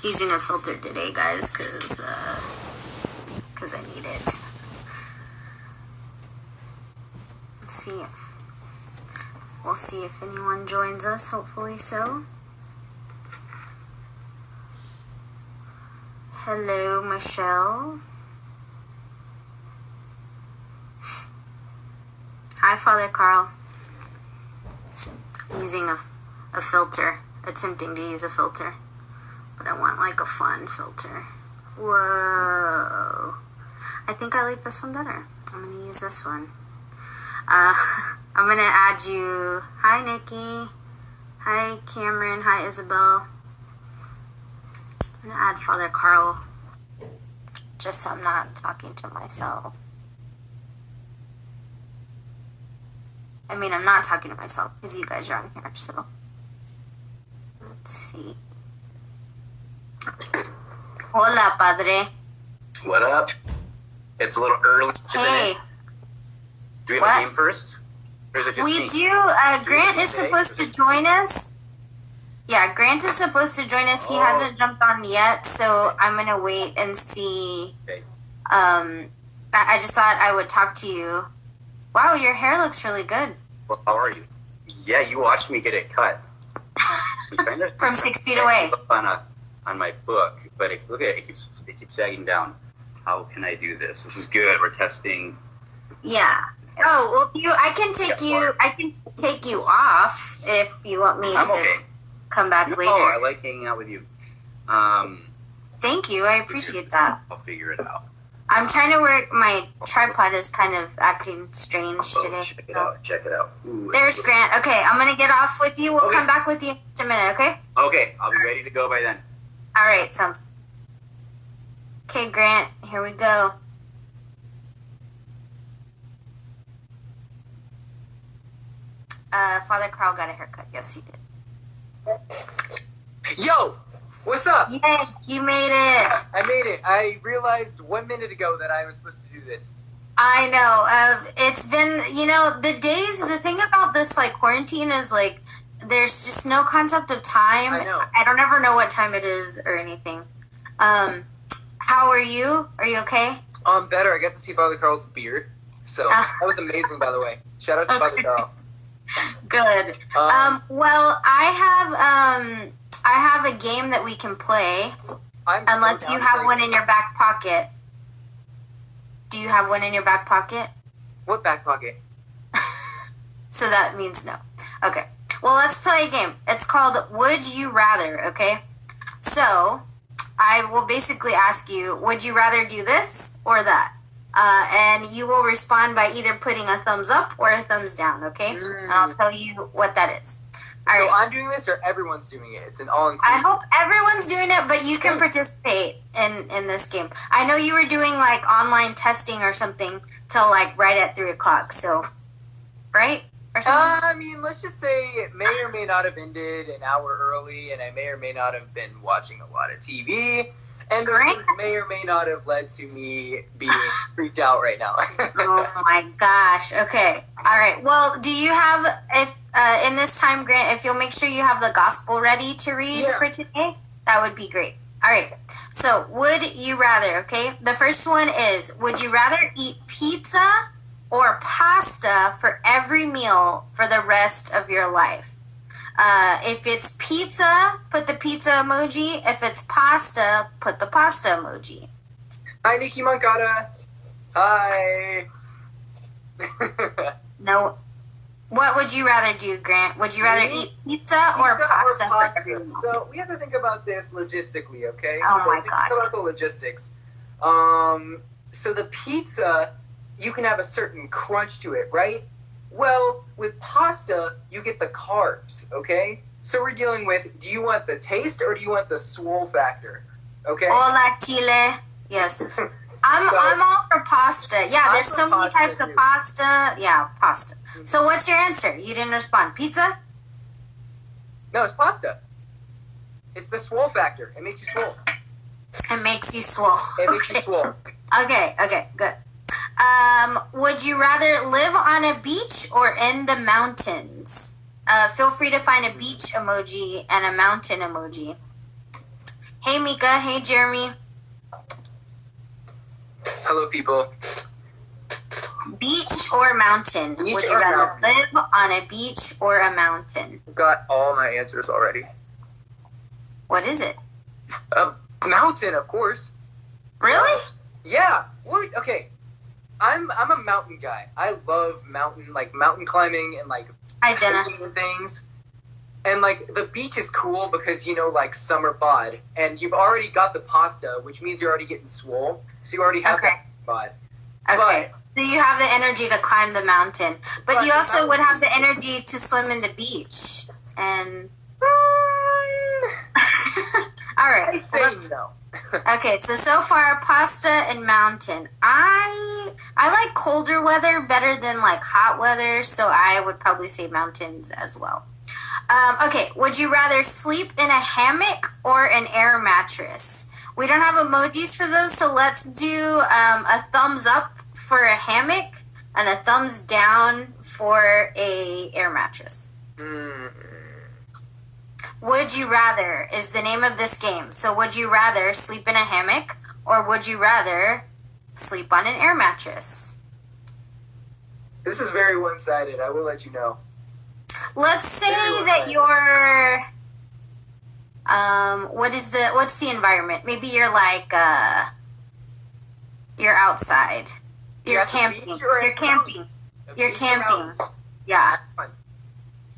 Using a filter today, guys, because I need it. We'll see if anyone joins us. Hopefully so. Hello, Michelle. Hi, Father Karl. I'm using a filter, attempting to use a filter, but I want like a fun filter. Whoa. I think I like this one better. I'm going to use this one. I'm going to add you. Hi, Nikki. Hi, Cameron. Hi, Isabel. I'm going to add Father Karl, just so I'm not talking to myself. I mean, I'm not talking to myself because you guys are on here, so. Let's see. Hola, Padre. What up? It's a little early. Hey. Do we have a game first? Or is it just we me? do. Grant is supposed to join us. Yeah, Grant is supposed to join us. He hasn't jumped on yet, so I'm going to wait and see. Okay. I just thought I would talk to you. Wow, your hair looks really good. Well, how are you? Yeah, you watched me get it cut. From 6 feet away. On my book, but look at it. It keeps sagging down. How can I do this? This is good. We're testing. Yeah. Oh, well, I can take you off if you want me to come back later. Oh, I like hanging out with you. Thank you. I appreciate that. I'll figure it out. I'm trying to work. My tripod is kind of acting strange today. Check it out. Ooh, there's Grant. Okay, I'm going to get off with you. We'll come back with you in just a minute, okay? Okay, I'll be ready to go by then. All right, sounds good. Okay, Grant, here we go. Father Karl got a haircut. Yes, he did. Yo, what's up? Yay, you made it. I made it. I realized 1 minute ago that I was supposed to do this. I know. It's been, the thing about this, like, quarantine is, like, there's just no concept of time. I know. I don't ever know what time it is or anything. How are you? Are you okay? I'm better. I got to see Father Karl's beard. So, that was amazing, by the way. Shout out to Father Karl. Good. Well, I have a game that we can play. Unless you have one in your back pocket. Do you have one in your back pocket? What back pocket? So that means no. Okay. Well, let's play a game. It's called Would You Rather, okay? So, I will basically ask you, would you rather do this or that? And you will respond by either putting a thumbs up or a thumbs down, okay? And I'll tell you what that is. All right. So I'm doing this or everyone's doing it? It's an all-inclusive. I hope everyone's doing it, but you can participate in this game. I know you were doing, like, online testing or something till, like, right at 3 o'clock, so, right? Or something? I mean, let's just say it may or may not have ended an hour early, and I may or may not have been watching a lot of TV, and this may or may not have led to me being freaked out right now. Oh my gosh. Okay. All right. Well, do you have, in this time, Grant, if you'll make sure you have the gospel ready to read for today, that would be great. All right. So, would you rather, okay? The first one is, would you rather eat pizza or pasta for every meal for the rest of your life? If it's pizza, put the pizza emoji. If it's pasta, put the pasta emoji. Hi, Nikki Moncada. Hi. No. What would you rather do, Grant? Would you rather eat pizza or pasta? For every meal? So we have to think about this logistically, okay? Oh my God. Think about the logistics. So the pizza, you can have a certain crunch to it, right? Well, with pasta, you get the carbs, okay? So we're dealing with, do you want the taste or do you want the swole factor? Okay? Hola, Chile. Yes. I'm all for pasta. Yeah, there's so many types of pasta. Yeah, pasta. So what's your answer? You didn't respond. Pizza? No, it's pasta. It's the swole factor. It makes you swole. It makes you swole. It makes you swole. Okay, good. Would you rather live on a beach or in the mountains? Feel free to find a beach emoji and a mountain emoji. Hey, Mika. Hey, Jeremy. Hello, people. Beach or mountain? Beach Would you or rather mountain? live on a beach or a mountain? I've got all my answers already. What is it? Mountain, of course. Really? Yeah. What? Okay. I'm a mountain guy. I love mountain climbing and like Hi, Jenna. hiking and things. And like the beach is cool because like summer bod, and you've already got the pasta, which means you're already getting swole, so you already have Okay. that bod. Okay. So you have the energy to climb the mountain, but But you the also would have mountain- the energy to swim in the beach. And all right. I say no. Okay, so far pasta and mountain. I like colder weather better than like hot weather, so I would probably say mountains as well. Okay, would you rather sleep in a hammock or an air mattress? We don't have emojis for those, so let's do a thumbs up for a hammock and a thumbs down for a air mattress. Would you rather is the name of this game. So would you rather sleep in a hammock or would you rather sleep on an air mattress? This is very one-sided. I will let you know. Let's say that you're what's the environment? Maybe you're like you're outside. You're At the camping. beach or You're at camping. mountains? A You're beach or camping. mountains? Yeah. Fine.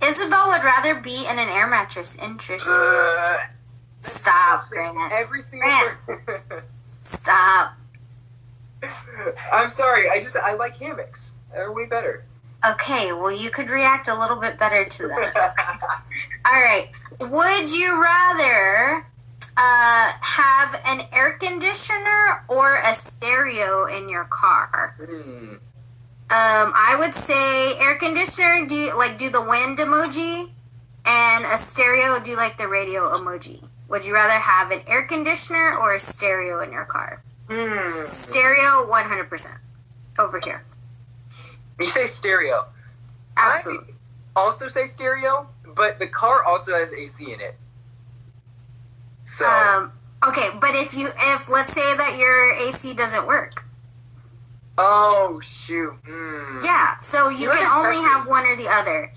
Isabel would rather be in an air mattress. Interesting. Stop, Grant. Every single Grant. Stop. I'm sorry. I like hammocks. They're way better. Okay, well, you could react a little bit better to that. All right. Would you rather have an air conditioner or a stereo in your car? I would say air conditioner, do the wind emoji, and a stereo, do like the radio emoji. Would you rather have an air conditioner or a stereo in your car? Stereo, 100%. Over here. You say stereo. Absolutely. I also say stereo, but the car also has AC in it. So Okay, but if let's say that your AC doesn't work. oh shoot. Yeah, so you know can what only impresses- have one or the other.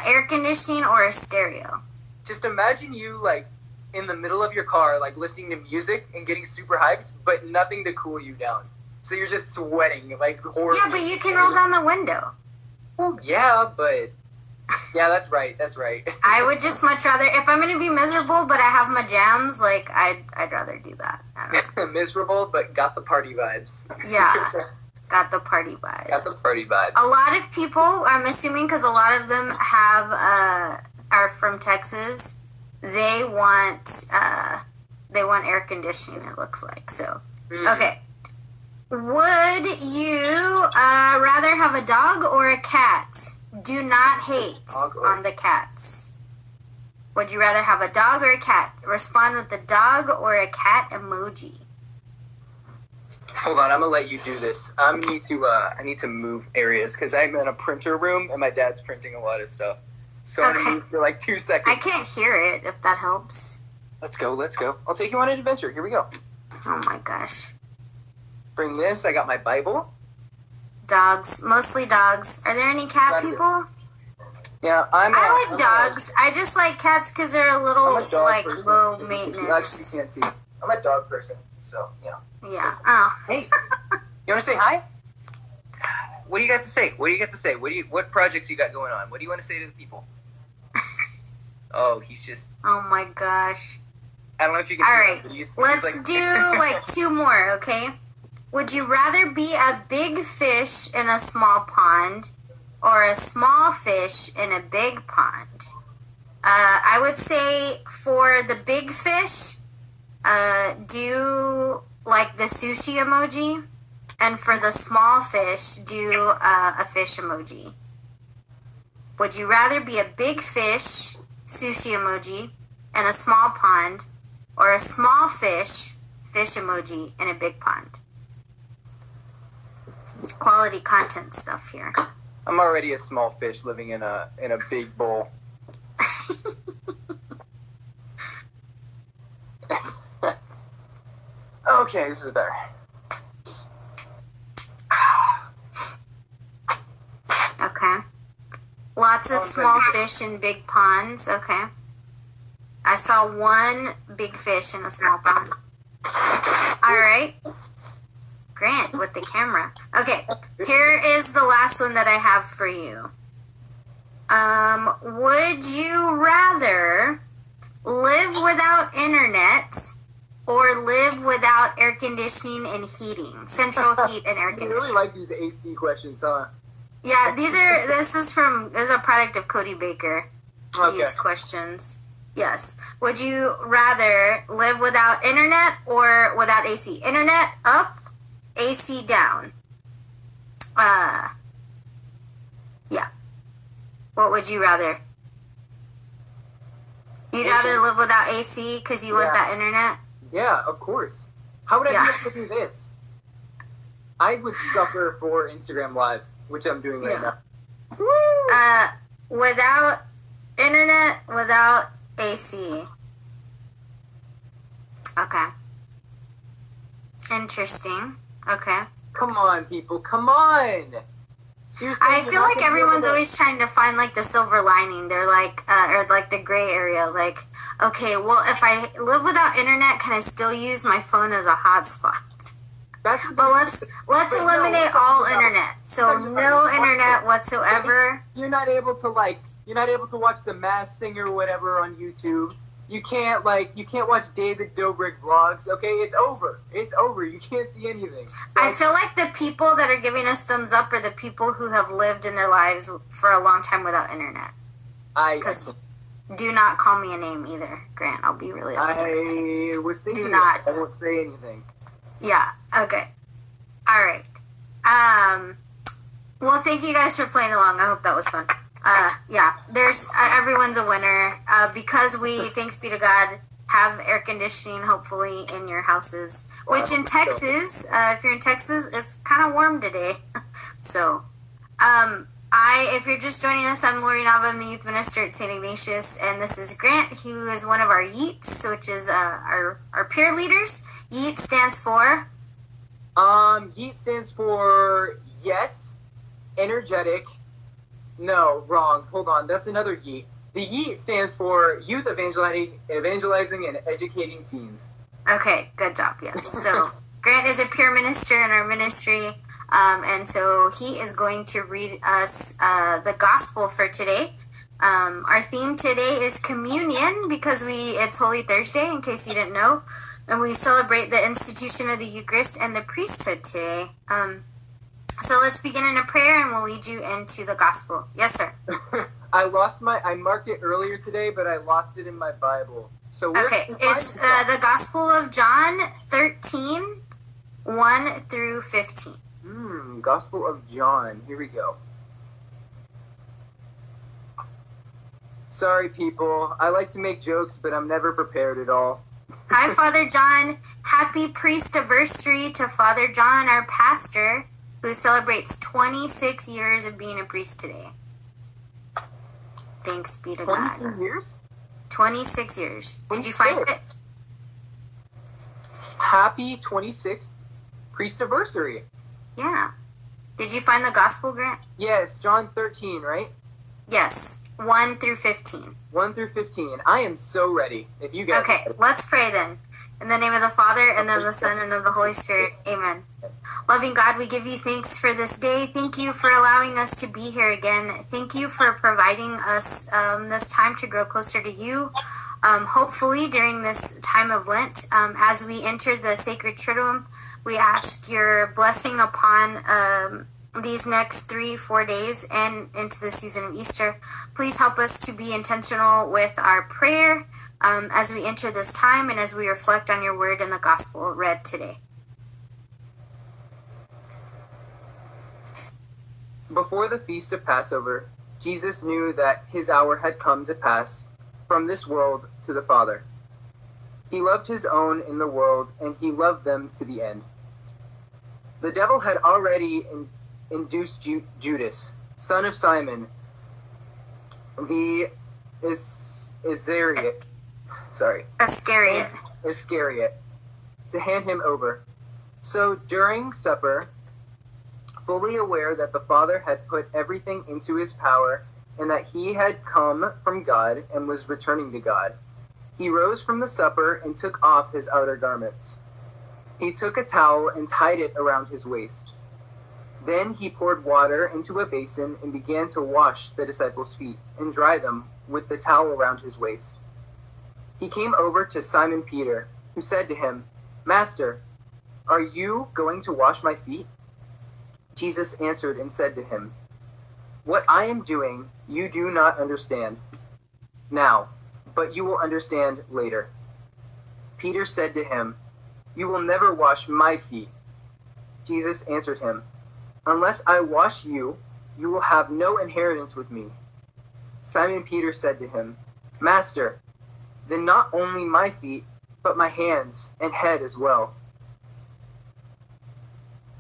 Air conditioning or a stereo. Just imagine you like in the middle of your car, like listening to music and getting super hyped, but nothing to cool you down. So you're just sweating like horribly. Yeah, but you can roll down the window. Well, yeah, but yeah, that's right. That's right. I would just much rather, if I'm gonna be miserable but I have my jams, like I'd rather do that. I don't know. Miserable, but got the party vibes. Yeah, got the party vibes. Got the party vibes. A lot of people, I'm assuming, because a lot of them are from Texas. They want air conditioning. It looks like so. Okay. Would you rather have a dog or a cat? Do not hate on the cats. Would you rather have a dog or a cat? Respond with the dog or a cat emoji. Hold on, I'm gonna let you do this. I need to move areas because I'm in a printer room and my dad's printing a lot of stuff. So I'm Okay. gonna move for like 2 seconds. I can't hear it, if that helps. Let's go. I'll take you on an adventure. Here we go. Oh my gosh. Bring this. I got my Bible. Dogs. Mostly dogs. Are there any cat That's it. people? Yeah, I like dogs. I just like cats because they're a little, I'm a dog like, person. low You maintenance. actually can't see. I'm a dog person, so yeah. Yeah. Oh. Hey, you want to say hi? What do you got to say? What projects you got going on? What do you want to say to the people? Oh, he's just. Oh my gosh. I don't know if you can. All see right. him, but he's Let's like, do like two more, okay? Would you rather be a big fish in a small pond or a small fish in a big pond? I would say for the big fish, do like the sushi emoji. And for the small fish, do a fish emoji. Would you rather be a big fish, sushi emoji, in a small pond, or a small fish, fish emoji, in a big pond? Quality content stuff here. I'm already a small fish living in a big bowl. Okay, this is better. Okay. Lots of small fish in big ponds. Okay. I saw one big fish in a small pond. All right. Grant with the camera. Okay. Here is the last one that I have for you. Would you rather live without internet or live without air conditioning and heating? Central heat and air You conditioning. really like these AC questions, huh? Yeah, this is a product of Cody Baker. Okay. These questions. Yes. Would you rather live without internet or without AC? Internet up, AC down. Yeah. What would you rather? You'd rather live without AC because you want that internet? Yeah, of course. How would I be able to do this? I would suffer for Instagram Live, which I'm doing right now. Woo! Without internet, without AC. Okay. Interesting. Okay. Come on, people. Come on. Seriously, I feel like everyone's always trying to find like the silver lining. They're like, or like the gray area. Like, okay, well, if I live without internet, can I still use my phone as a hotspot? But let's eliminate all internet. So no internet whatsoever. You're not able to watch The Masked Singer or whatever on YouTube. You can't watch David Dobrik vlogs. Okay, it's over. It's over. You can't see anything. So, I feel like the people that are giving us thumbs up are the people who have lived in their lives for a long time without internet. Because do not call me a name either, Grant. I'll be really upset. I was thinking. Do not. I won't say anything. Yeah. Okay. All right. Well, thank you guys for playing along. I hope that was fun. Yeah. There's everyone's a winner because we, thanks be to God, have air conditioning hopefully in your houses. Which in Texas, if you're in Texas, it's kind of warm today. So, if you're just joining us, I'm Lori Nava. I'm the youth minister at St. Ignatius, and this is Grant, who is one of our YEETs, which is our peer leaders. YEET stands for? YEET stands for yes, energetic. No, wrong. Hold on. That's another YEET. The YEET stands for Youth Evangelizing and Educating Teens. Okay, good job. Yes. So Grant is a peer minister in our ministry, and so he is going to read us the gospel for today. Our theme today is communion because it's Holy Thursday, in case you didn't know, and we celebrate the institution of the Eucharist and the priesthood today. So let's begin in a prayer, and we'll lead you into the gospel. Yes, sir. I marked it earlier today, but I lost it in my Bible. So okay, it's the Gospel of John 13, 1 through 15. Gospel of John. Here we go. Sorry, people. I like to make jokes, but I'm never prepared at all. Hi, Father John. Happy priest-anniversary to Father John, our pastor, who celebrates 26 years of being a priest today. Thanks be to God. 26 years? 26 years. Did you find it? Happy 26th priest anniversary. Yeah. Did you find the gospel, Grant? Yes, John 13, right? Yes, 1 through 15. 1 through 15. I am so ready. If you guys Okay, let's pray then. In the name of the Father, and of the Son, and of the Holy Spirit. Amen. Loving God, we give you thanks for this day. Thank you for allowing us to be here again. Thank you for providing us this time to grow closer to you. Hopefully, during this time of Lent, as we enter the sacred Triduum, we ask your blessing upon these next 3-4 days and into the season of Easter. Please help us to be intentional with our prayer as we enter this time and as we reflect on your word and the gospel read today. Before the feast of Passover, Jesus knew that his hour had come to pass from this world to the Father. He loved his own in the world, and he loved them to the end. The devil had already induced Judas, son of Simon, the Iscariot, to hand him over. So during supper, fully aware that the Father had put everything into his power and that he had come from God and was returning to God, he rose from the supper and took off his outer garments. He took a towel and tied it around his waist. Then he poured water into a basin and began to wash the disciples' feet and dry them with the towel around his waist. He came over to Simon Peter, who said to him, "Master, are you going to wash my feet?" Jesus answered and said to him, "What I am doing you do not understand now, but you will understand later." Peter said to him, "You will never wash my feet." Jesus answered him, "Unless I wash you, you will have no inheritance with me." Simon Peter said to him, "Master, then not only my feet, but my hands and head as well."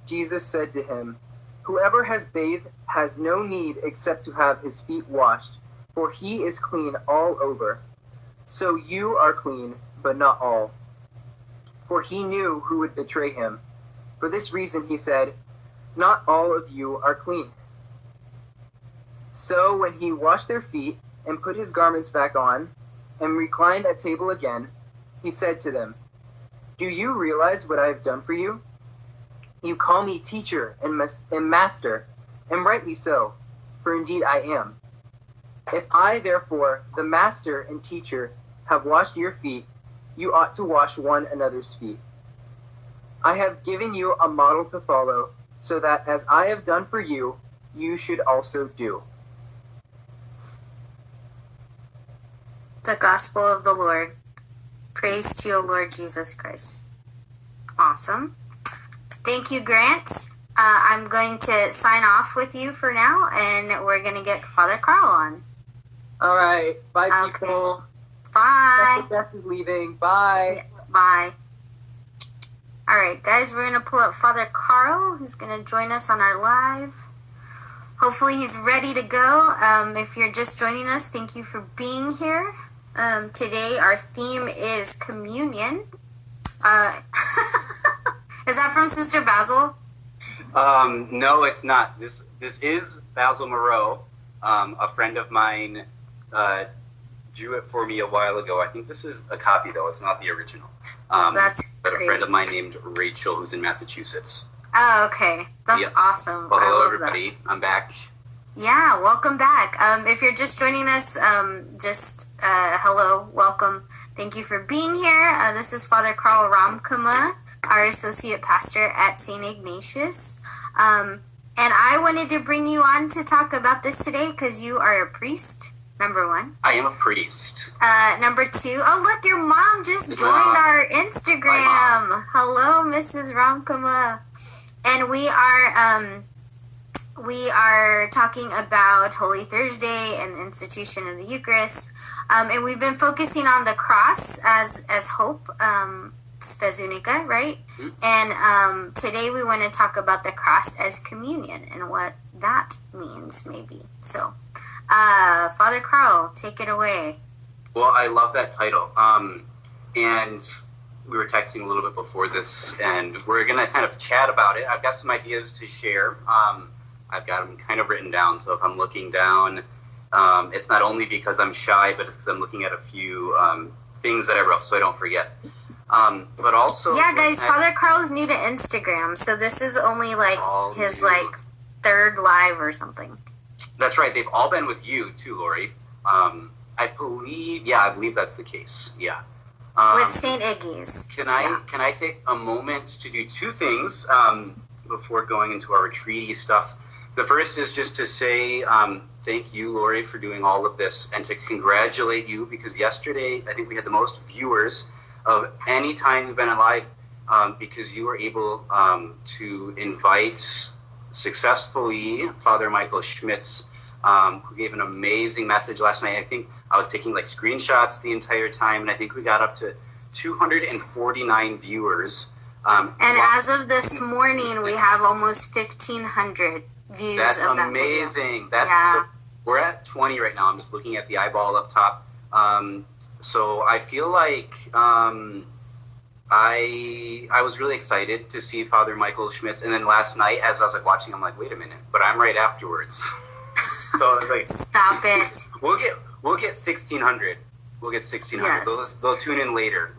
Jesus said to him, "Whoever has bathed has no need except to have his feet washed, for he is clean all over. So you are clean, but not all." For he knew who would betray him. For this reason he said, "Not all of you are clean." So when he washed their feet and put his garments back on and reclined at table again, he said to them, "Do you realize what I have done for you? You call me teacher and master, and rightly so, for indeed I am. If I, therefore, the master and teacher, have washed your feet, you ought to wash one another's feet. I have given you a model to follow, so that as I have done for you, you should also do." The Gospel of the Lord. Praise to you, Lord Jesus Christ. Awesome. Thank you, Grant. I'm going to sign off with you for now, and we're going to get Father Karl on. All right. Bye, Okay. people. Bye. The guest is leaving. Bye. Yeah, bye. All right, guys, we're going to pull up Father Karl. He's going to join us on our live. Hopefully he's ready to go. If you're just joining us, thank you for being here. Today our theme is communion. Is that from Sister Basil? No, it's not. This is Basil Moreau. A friend of mine drew it for me a while ago. I think this is a copy, though. It's not the original. That's but great. A friend of mine named Rachel, who's in Massachusetts. Oh, okay. That's Yep. awesome. Well, I hello, love everybody. that. I'm back. Yeah, welcome back. If you're just joining us, hello, welcome. Thank you for being here. This is Father Karl Romkema, our associate pastor at St. Ignatius. And I wanted to bring you on to talk about this today because you are a priest, number one. I am a priest. Number two, oh, look, your mom just It's joined Mom. our Instagram. Hello, Mrs. Romkema. And we are talking about Holy Thursday and the institution of the Eucharist. And we've been focusing on the cross as hope, spezunica, right? Mm-hmm. And today we want to talk about the cross as communion and what that means, maybe. So, Father Karl, take it away. Well, I love that title. And we were texting a little bit before this, and we're going to kind of chat about it. I've got some ideas to share. I've got them kind of written down, so if I'm looking down, it's not only because I'm shy, but it's because I'm looking at a few things that I wrote so I don't forget. But also... Yeah, guys, Father Karl's new to Instagram, so this is only like his like third live or something. That's right. They've all been with you too, Lori. I believe that's the case. Yeah. With St. Iggy's. Can I take a moment to do two things before going into our retreaty stuff? The first is just to say thank you, Lori, for doing all of this, and to congratulate you, because yesterday I think we had the most viewers of any time we've been alive, because you were able to invite successfully Father Michael Schmitz, who gave an amazing message last night. I think I was taking like screenshots the entire time, and I think we got up to 249 viewers. And as of this morning, we have almost 1,500 views. That's of that amazing. Video. So we're at 20 right now. I'm just looking at the eyeball up top. So I feel like I was really excited to see Father Michael Schmitz, and then last night, as I was like watching, I'm like, wait a minute, but I'm right afterwards. So I was like, stop it. We'll get 1,600. We'll get 1,600. Yes. They'll tune in later.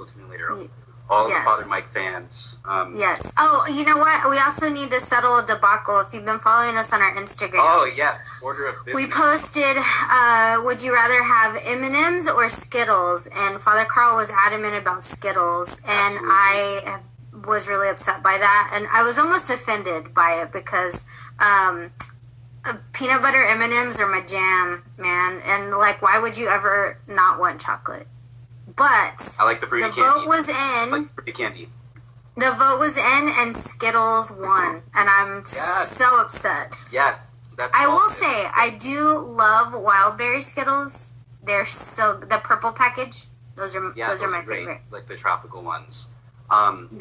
All the Father Mike fans. Yes. Oh, you know what? We also need to settle a debacle. If you've been following us on our Instagram. Oh, yes. Order of business. We posted, would you rather have M&Ms or Skittles? And Father Karl was adamant about Skittles. And Absolutely. I was really upset by that. And I was almost offended by it because peanut butter M&Ms are my jam, man. And, like, why would you ever not want chocolate? But I like the fruity the candy. vote was in. I like fruity candy. The vote was in, and Skittles won, and I'm so upset. Yes, I will say I do love wild berry Skittles. They're the purple package. Those are my favorite. Like the tropical ones. Okay,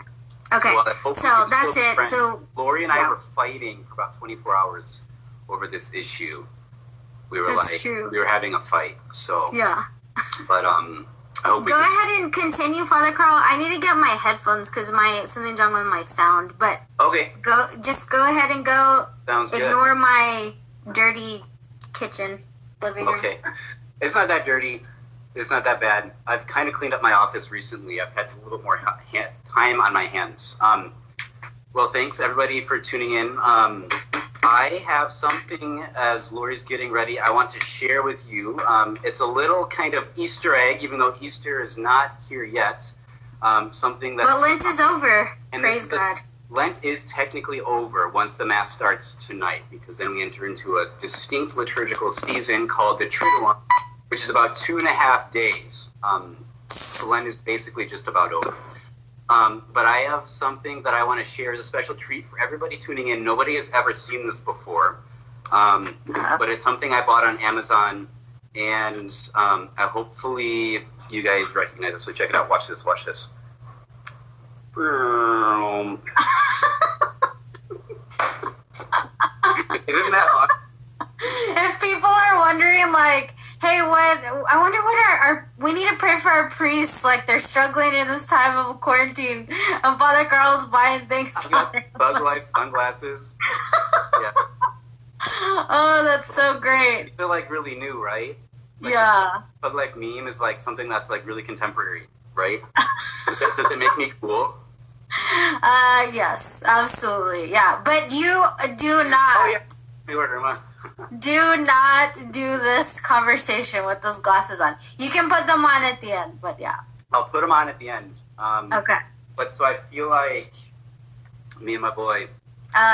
well, so that's it. Friends. So Lori and I were fighting for about 24 hours over this issue. We were we were having a fight. So yeah, but I hope go ahead and continue, Father Karl. I need to get my headphones because something's wrong with my sound. But okay, go ahead and go. Sounds good. Ignore my dirty kitchen living room. Okay, it's not that dirty. It's not that bad. I've kind of cleaned up my office recently. I've had a little bit more time on my hands. Well, thanks everybody for tuning in. I have something, as Lori's getting ready, I want to share with you. It's a little kind of Easter egg, even though Easter is not here yet. Something that. But Lent is over. Praise God. Lent is technically over once the Mass starts tonight, because then we enter into a distinct liturgical season called the Triduum, which is about 2.5 days. So Lent is basically just about over. But I have something that I want to share as a special treat for everybody tuning in. Nobody has ever seen this before, but it's something I bought on Amazon, and hopefully you guys recognize it. So check it out. Watch this. Watch this. Isn't that awesome? If people are wondering, like, hey, I wonder what our we need to pray for our priests, like they're struggling in this time of quarantine, and Father Karl's buying things. Bug Life sunglasses. Yeah. Oh, that's so great. They're like really new, right? Like yeah. Bug Life meme is like something that's like really contemporary, right? Does it make me cool? Yes, absolutely. Yeah, but you do not. Oh yeah. Do not do this conversation with those glasses on. You can put them on at the end, but yeah. I'll put them on at the end. Okay. But so I feel like me and my boy.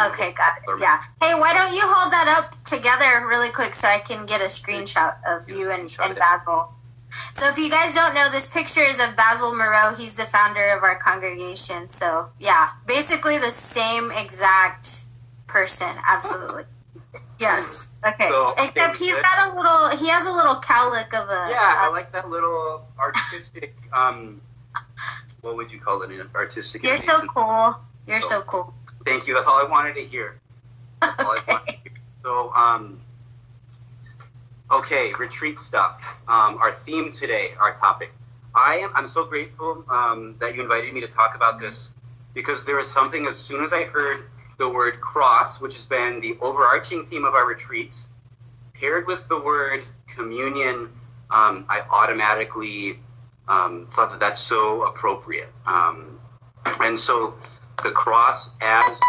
Okay, got it. Yeah. Hey, why don't you hold that up together really quick so I can get a screenshot of you and Basil. So if you guys don't know, this picture is of Basil Moreau. He's the founder of our congregation. So yeah, basically the same exact person. Absolutely. Yes. Okay. So, except he has a little cowlick of a. Yeah, I like that little artistic. What would you call it? An artistic. You're so cool. You're so cool. Thank you. That's all I wanted to hear. That's all I wanted to hear. So, okay, retreat stuff. Our theme today, our topic. I'm so grateful that you invited me to talk about this, because there was something as soon as I heard the word cross, which has been the overarching theme of our retreat, paired with the word communion, I automatically thought that that's so appropriate. And so the cross as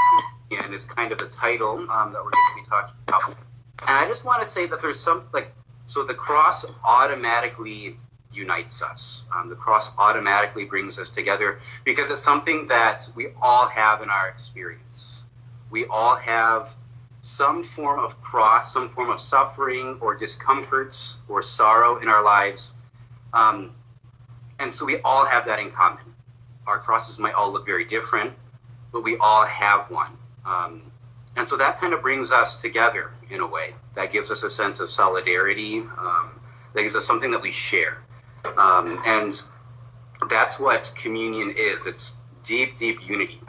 communion is kind of the title that we're going to be talking about. And I just want to say that there's so the cross automatically unites us. The cross automatically brings us together because it's something that we all have in our experience. We all have some form of cross, some form of suffering or discomfort or sorrow in our lives. And so we all have that in common. Our crosses might all look very different, but we all have one. And so that kind of brings us together in a way. That gives us a sense of solidarity. That gives us something that we share. And that's what communion is. It's deep, deep unity.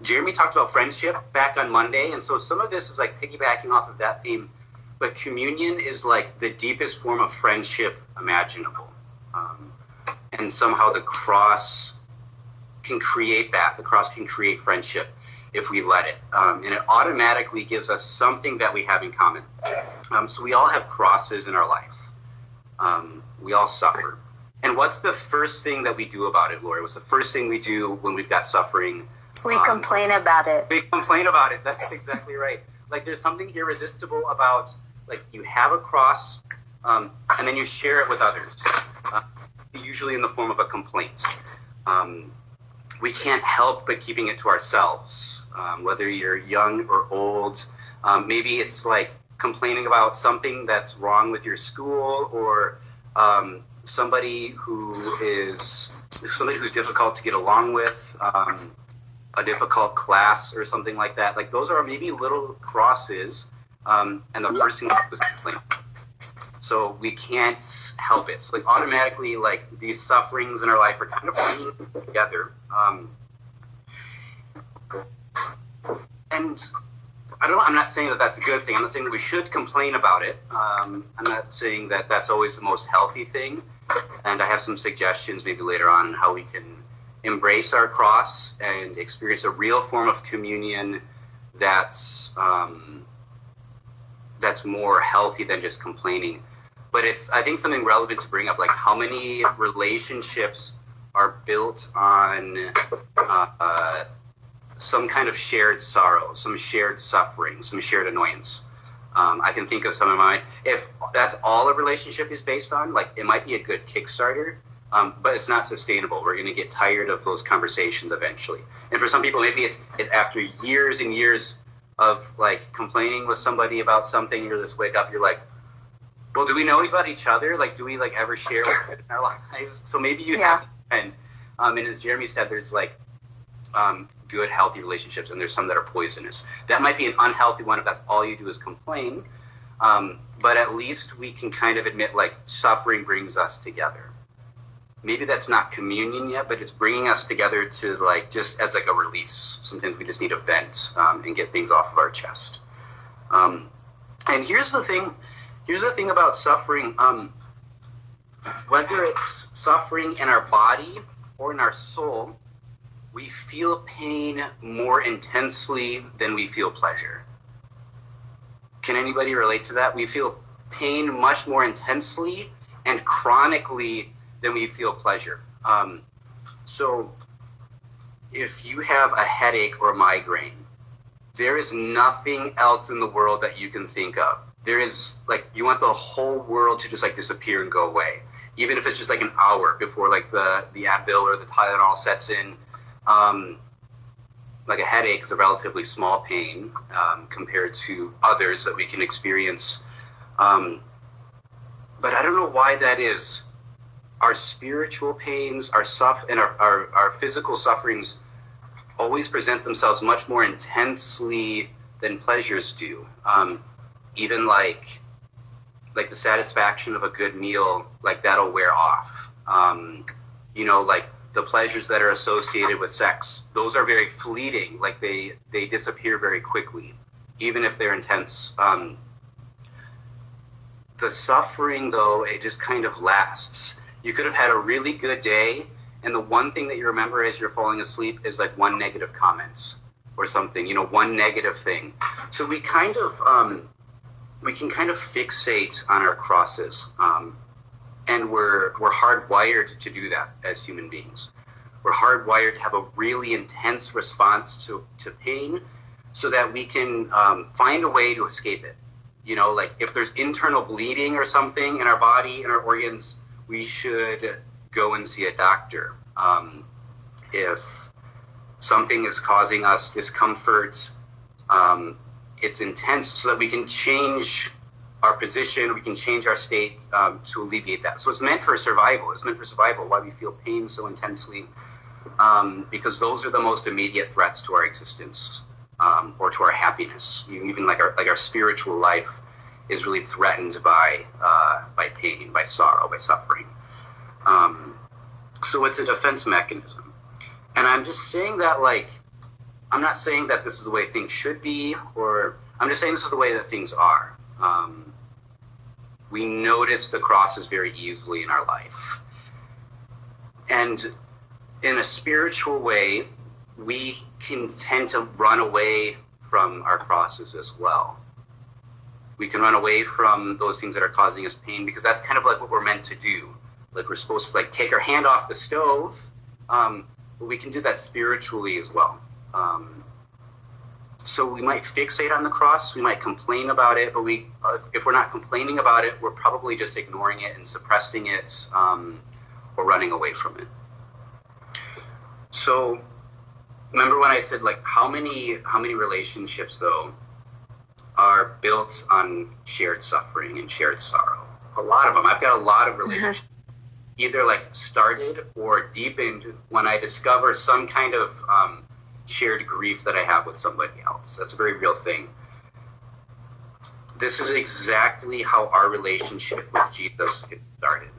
Jeremy talked about friendship back on Monday, and so some of this is like piggybacking off of that theme, but communion is like the deepest form of friendship imaginable. And somehow the cross can create that. The cross can create friendship if we let it. And it automatically gives us something that we have in common. So we all have crosses in our life. We all suffer. And what's the first thing that we do about it, Lori? What's the first thing we do when we've got suffering? We complain about it. We complain about it. That's exactly right. Like, there's something irresistible about, like, you have a cross, and then you share it with others, usually in the form of a complaint. We can't help but keeping it to ourselves, whether you're young or old. Maybe it's like complaining about something that's wrong with your school, or somebody who's difficult to get along with, a difficult class or something like that. Like, those are maybe little crosses, and the first thing is complain. So we can't help it. So, like, automatically, like, these sufferings in our life are kind of bringing together. And I'm not saying that that's a good thing. I'm not saying that we should complain about it. I'm not saying that that's always the most healthy thing. And I have some suggestions maybe later on how we can embrace our cross and experience a real form of communion that's more healthy than just complaining. But it's, I think, something relevant to bring up, like, how many relationships are built on some kind of shared sorrow, some shared suffering, some shared annoyance. I can think of some of mine. If that's all a relationship is based on, like, it might be a good Kickstarter, but it's not sustainable. We're going to get tired of those conversations eventually. And for some people, maybe it's after years and years of, like, complaining with somebody about something, you just wake up, you're like, well, do we know about each other? Like, do we, like, ever share in our lives? So maybe you have a friend. And as Jeremy said, there's, like, good, healthy relationships, and there's some that are poisonous. That might be an unhealthy one if that's all you do is complain. But at least we can kind of admit, like, suffering brings us together. Maybe that's not communion yet, but it's bringing us together to, like, just as, like, a release. Sometimes we just need a vent and get things off of our chest. And here's the thing about suffering. Whether it's suffering in our body or in our soul, we feel pain more intensely than we feel pleasure. Can anybody relate to that? We feel pain much more intensely and chronically than we feel pleasure. So if you have a headache or a migraine, there is nothing else in the world that you can think of. There is, like, you want the whole world to just, like, disappear and go away. Even if it's just, like, an hour before, like, the Advil or the Tylenol sets in. Like, a headache is a relatively small pain compared to others that we can experience. But I don't know why that is. Our spiritual pains, and our physical sufferings always present themselves much more intensely than pleasures do. Even like the satisfaction of a good meal, like, that'll wear off. Like, the pleasures that are associated with sex, those are very fleeting. Like, they disappear very quickly, even if they're intense. The suffering, though, it just kind of lasts. You could have had a really good day, and the one thing that you remember as you're falling asleep is, like, one negative comment or something, one negative thing. So we can kind of fixate on our crosses. And we're hardwired to do that as human beings. We're hardwired to have a really intense response to pain so that we can find a way to escape it. Like, if there's internal bleeding or something in our body, in our organs, we should go and see a doctor. If something is causing us discomfort, it's intense so that we can change our position, we can change our state to alleviate that. So it's meant for survival. It's meant for survival, why we feel pain so intensely, because those are the most immediate threats to our existence or to our happiness. Even like our spiritual life is really threatened by pain, by sorrow, by suffering. So it's a defense mechanism. And I'm just saying that, like, I'm not saying that this is the way things should be, or I'm just saying this is the way that things are. We notice the crosses very easily in our life. And in a spiritual way, we can tend to run away from our crosses as well. We can run away from those things that are causing us pain because that's kind of like what we're meant to do. Like we're supposed to like take our hand off the stove, but we can do that spiritually as well. So we might fixate on the cross, we might complain about it, but if we're not complaining about it, we're probably just ignoring it and suppressing it, or running away from it. So remember when I said like how many relationships though are built on shared suffering and shared sorrow? A lot of them. I've got a lot of relationships either like started or deepened when I discover some kind of shared grief that I have with somebody else. That's a very real thing. This is exactly how our relationship with Jesus gets started.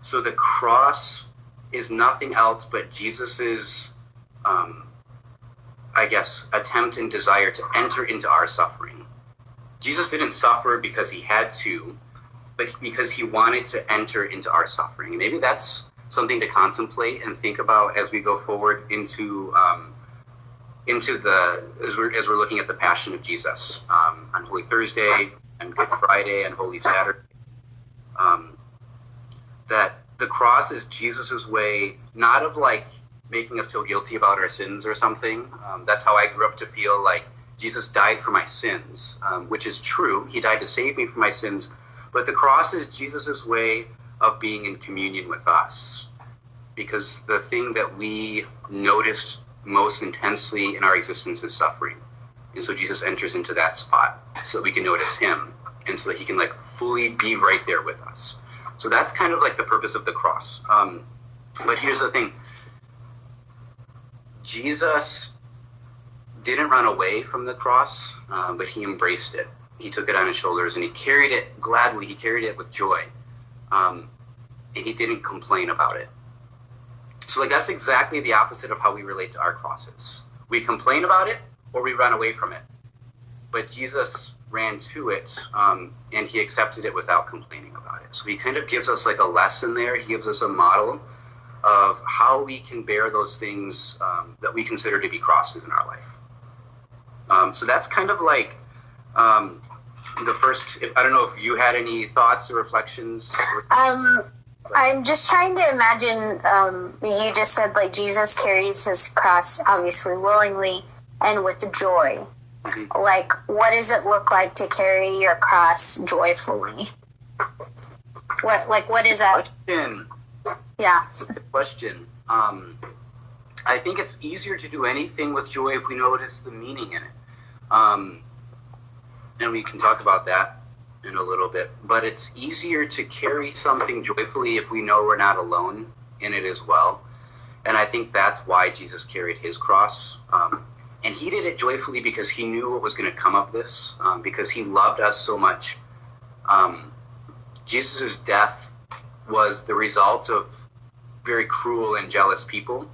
So the cross is nothing else but Jesus's, attempt and desire to enter into our suffering. Jesus didn't suffer because he had to, but because he wanted to enter into our suffering. And maybe that's something to contemplate and think about as we go forward into as we're looking at the Passion of Jesus on Holy Thursday and Good Friday and Holy Saturday. That the cross is Jesus's way, not of like making us feel guilty about our sins or something. That's how I grew up to feel like Jesus died for my sins, which is true. He died to save me from my sins. But the cross is Jesus's way of being in communion with us. Because the thing that we noticed most intensely in our existence is suffering. And so Jesus enters into that spot so that we can notice him and so that he can like fully be right there with us. So that's kind of like the purpose of the cross. But here's the thing. Jesus didn't run away from the cross, but he embraced it. He took it on his shoulders and he carried it gladly. He carried it with joy. And he didn't complain about it. So like that's exactly the opposite of how we relate to our crosses. We complain about it or we run away from it. But Jesus ran to it and he accepted it without complaining about it. So he kind of gives us like a lesson there. He gives us a model of how we can bear those things that we consider to be crosses in our life. So that's kind of like the first, I don't know if you had any thoughts or reflections. I'm just trying to imagine, you just said like Jesus carries his cross obviously willingly and with joy. Mm-hmm. Like, what does it look like to carry your cross joyfully? What is that? Question. Yeah. Good question. I think it's easier to do anything with joy if we notice the meaning in it. And we can talk about that in a little bit. But it's easier to carry something joyfully if we know we're not alone in it as well. And I think that's why Jesus carried his cross. And he did it joyfully because he knew what was going to come of this, because he loved us so much. Jesus' death was the result of very cruel and jealous people.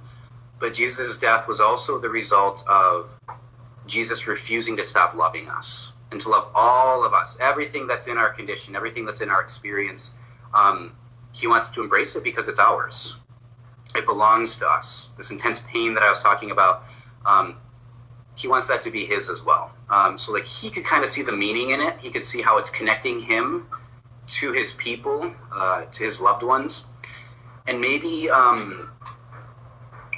But Jesus' death was also the result of Jesus refusing to stop loving us and to love all of us, everything that's in our condition, everything that's in our experience. He wants to embrace it because it's ours. It belongs to us. This intense pain that I was talking about, he wants that to be his as well. So like he could kind of see the meaning in it. He could see how it's connecting him to his people, to his loved ones. And maybe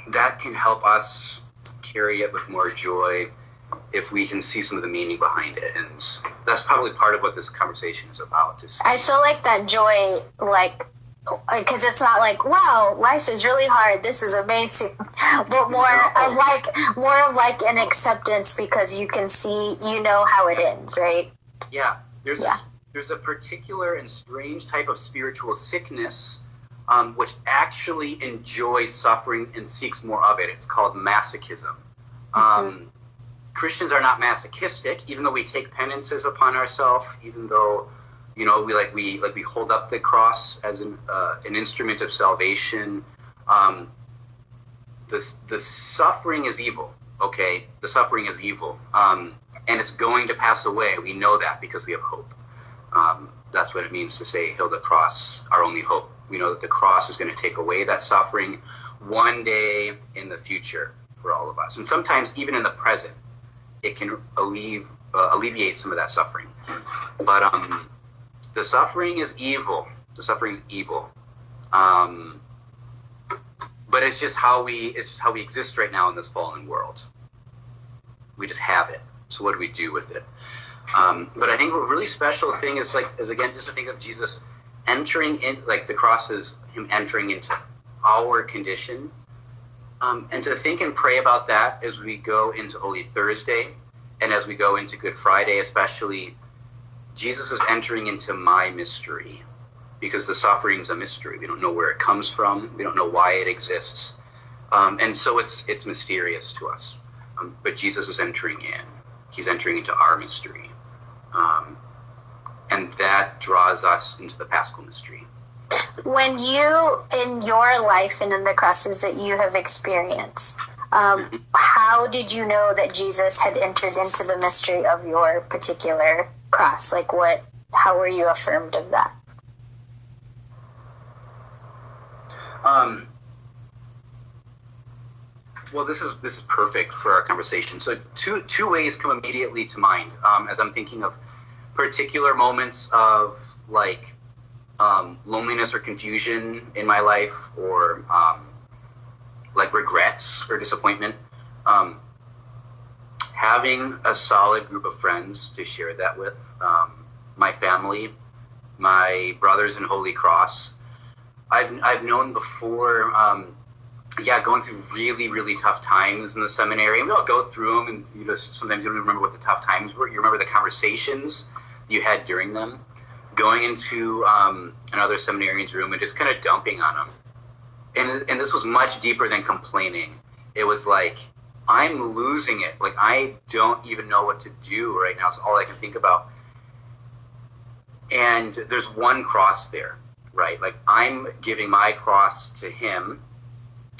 that can help us carry it with more joy if we can see some of the meaning behind it. And that's probably part of what this conversation is about. I feel like that joy, like, because it's not like, wow, life is really hard, this is amazing, but more of like an acceptance because you can see, you know how it ends, right? Yeah, there's a particular and strange type of spiritual sickness which actually enjoys suffering and seeks more of it. It's called masochism. Christians are not masochistic, even though we take penances upon ourselves, even though we hold up the cross as an instrument of salvation. The suffering is evil. Okay, the suffering is evil, and it's going to pass away. We know that because we have hope. That's what it means to say, "Hail the cross, our only hope." We know that the cross is going to take away that suffering one day in the future for all of us. And sometimes even in the present, it can alleviate some of that suffering. But the suffering is evil. The suffering is evil. But it's just how we exist right now in this fallen world. We just have it. So what do we do with it? But I think a really special thing is again, just to think of Jesus entering in, like the cross is him entering into our condition. And to think and pray about that as we go into Holy Thursday and as we go into Good Friday, especially, Jesus is entering into my mystery, because the suffering is a mystery. We don't know where it comes from. We don't know why it exists. And so it's mysterious to us. But Jesus is entering in. He's entering into our mystery. And that draws us into the Paschal mystery. When you, in your life and in the crosses that you have experienced, how did you know that Jesus had entered into the mystery of your particular cross? Like how were you affirmed of that? Well, this is perfect for our conversation. So two ways come immediately to mind as I'm thinking of particular moments of loneliness or confusion in my life, or like regrets or disappointment. Having a solid group of friends to share that with, my family, my brothers in Holy Cross. I've known before, going through really, really tough times in the seminary. And we all go through them, and sometimes you don't even remember what the tough times were. You remember the conversations you had during them. Going into another seminarian's room and just kind of dumping on them. And this was much deeper than complaining. It was like, I'm losing it. Like, I don't even know what to do right now. It's all I can think about. And there's one cross there, right? Like, I'm giving my cross to him,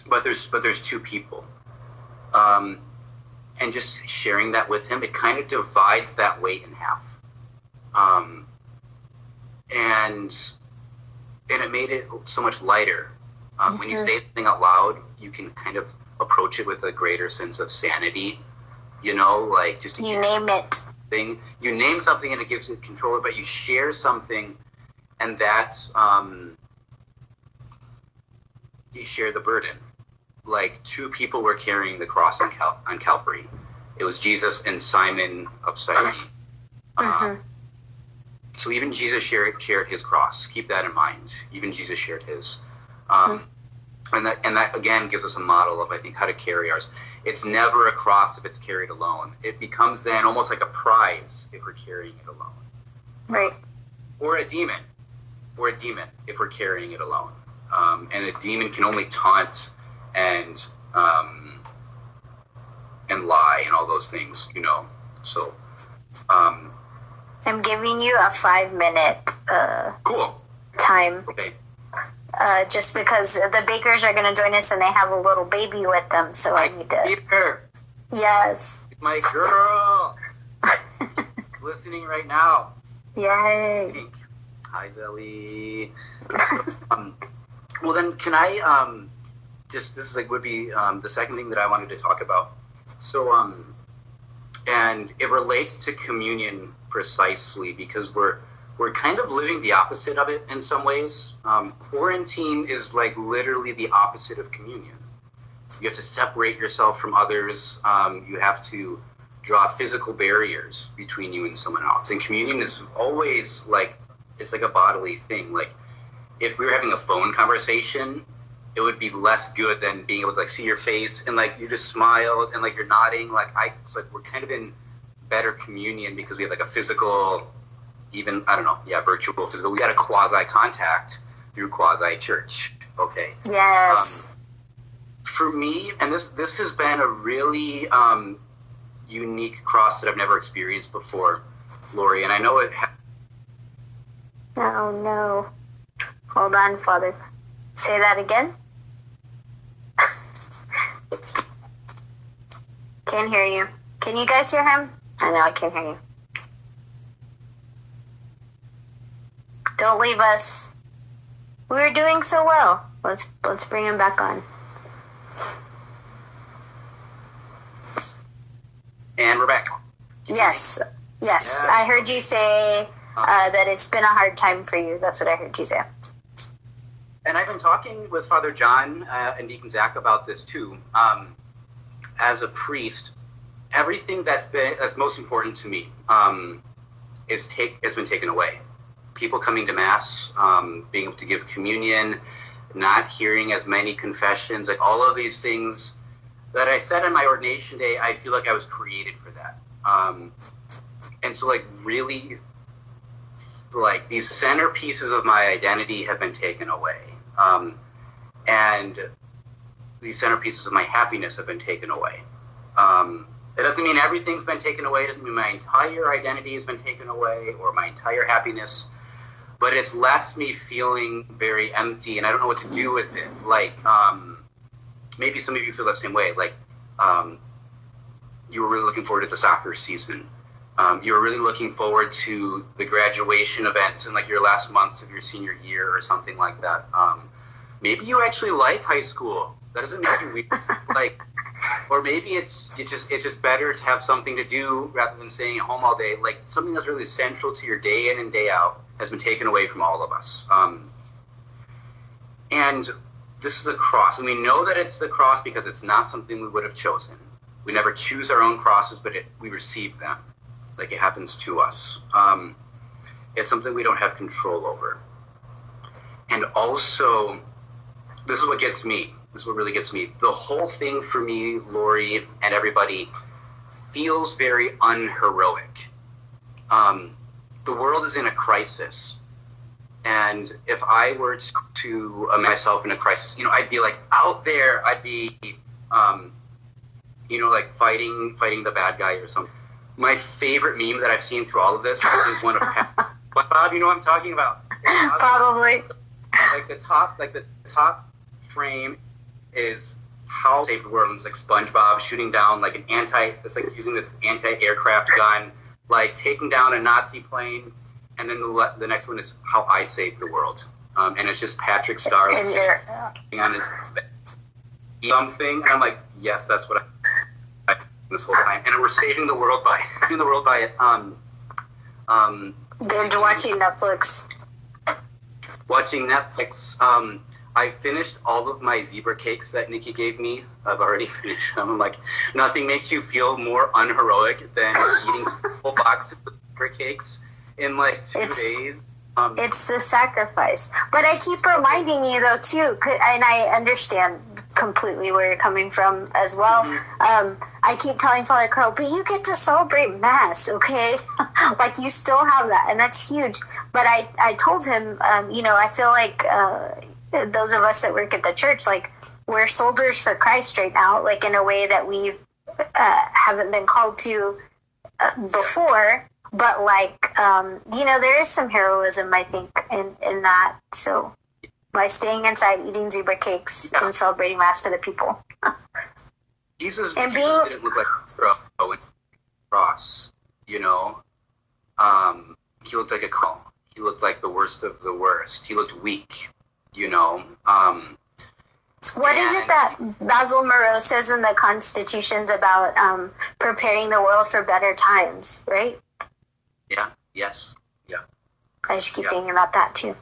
but there's two people. And just sharing that with him, it kind of divides that weight in half. And it made it so much lighter. When you say something out loud, you can kind of approach it with a greater sense of sanity. Like just you name it. You name something and it gives it control, but you share something, and that's you share the burden. Like two people were carrying the cross on Calvary. It was Jesus and Simon of Cyrene. So even Jesus shared his cross. Keep that in mind. Even Jesus shared his. And that again gives us a model of, I think, how to carry ours. It's never a cross if it's carried alone. It becomes then almost like a prize if we're carrying it alone. Right. Or a demon if we're carrying it alone. And a demon can only taunt and lie and all those things, So I'm giving you a 5-minute cool time. Okay. Just because the bakers are going to join us and they have a little baby with them, so I need to. Her. Yes. My girl. Listening right now. Yay. Hi, Zelly. Well, then, can I would be the second thing that I wanted to talk about. So, and it relates to communion precisely because we're kind of living the opposite of it in some ways. Quarantine is like literally the opposite of communion. You have to separate yourself from others. You have to draw physical barriers between you and someone else. And communion is always it's like a bodily thing. Like if we were having a phone conversation, it would be less good than being able to see your face and you just smiled and you're nodding. It's like we're kind of in better communion because we have a physical, even, I don't know, virtual, physical. We got a quasi-contact through quasi-church, okay? Yes. For me, and this has been a really unique cross that I've never experienced before, Lori, and I know it... Oh, no. Hold on, Father. Say that again? Can't hear you. Can you guys hear him? I know, I can't hear you. Don't leave us. We were doing so well. Let's bring him back on. And we're back. Yes. I heard you say that it's been a hard time for you. That's what I heard you say. And I've been talking with Father John and Deacon Zach about this too. As a priest, everything that's most important to me has been taken away. People coming to Mass, being able to give communion, not hearing as many confessions, like all of these things that I said on my ordination day, I feel like I was created for that. And so like really, like these centerpieces of my identity have been taken away. And these centerpieces of my happiness have been taken away. It doesn't mean everything's been taken away. It doesn't mean my entire identity has been taken away or my entire happiness. But it's left me feeling very empty, and I don't know what to do with it. Like, maybe some of you feel the same way. Like, you were really looking forward to the soccer season. You were really looking forward to the graduation events in like your last months of your senior year or something like that. Maybe you actually like high school. That doesn't make you weird. Like, or maybe it's just better to have something to do rather than staying at home all day. Like something that's really central to your day in and day out has been taken away from all of us. And this is a cross, and we know that it's the cross because it's not something we would have chosen. We never choose our own crosses, but we receive them. Like it happens to us. It's something we don't have control over. And also, this is what gets me. This is what really gets me. The whole thing for me, Lori, and everybody, feels very unheroic. The world is in a crisis. And if I were to myself in a crisis, I'd be like out there, I'd be, like fighting the bad guy or something. My favorite meme that I've seen through all of this is one of Bob, you know what I'm talking about? Probably. Like the top frame is how to save the world. And it's like SpongeBob shooting down like it's like using this anti-aircraft gun, like taking down a Nazi plane. And then the next one is how I saved the world. And it's just Patrick Star on his something. And I'm like, yes, that's what I this whole time. And we're saving the world by it. They're watching Netflix. I finished all of my zebra cakes that Nikki gave me. I've already finished them. I'm like, nothing makes you feel more unheroic than eating a whole box of zebra cakes in like 2 days. It's the sacrifice. But I keep reminding you though too, and I understand completely where you're coming from as well. Mm-hmm. I keep telling Father Karl, but you get to celebrate Mass, okay? Like you still have that, and that's huge. But I told him, I feel like those of us that work at the church, like we're soldiers for Christ right now, like in a way that we haven't been called to before. But there is some heroism, I think, in that. So by staying inside, eating zebra cakes, and celebrating Mass for the people. Jesus didn't look like a cross, He looked like a call. He looked like the worst of the worst. He looked weak, What is it that Basil Moreau says in the Constitutions about preparing the world for better times, right? Yeah. Yes. Yeah. I just keep thinking about that too.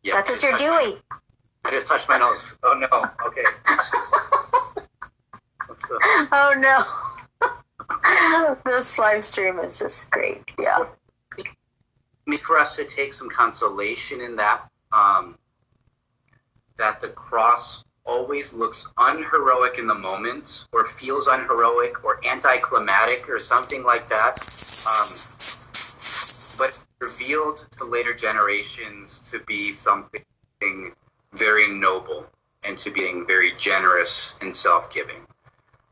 Yeah, that's what you're doing. I just touched my nose. Oh no. Okay. Oh no. This live stream is just great. Yeah. For us to take some consolation in that, that the cross always looks unheroic in the moment, or feels unheroic, or anticlimactic, or something like that. But revealed to later generations to be something very noble and to being very generous and self-giving.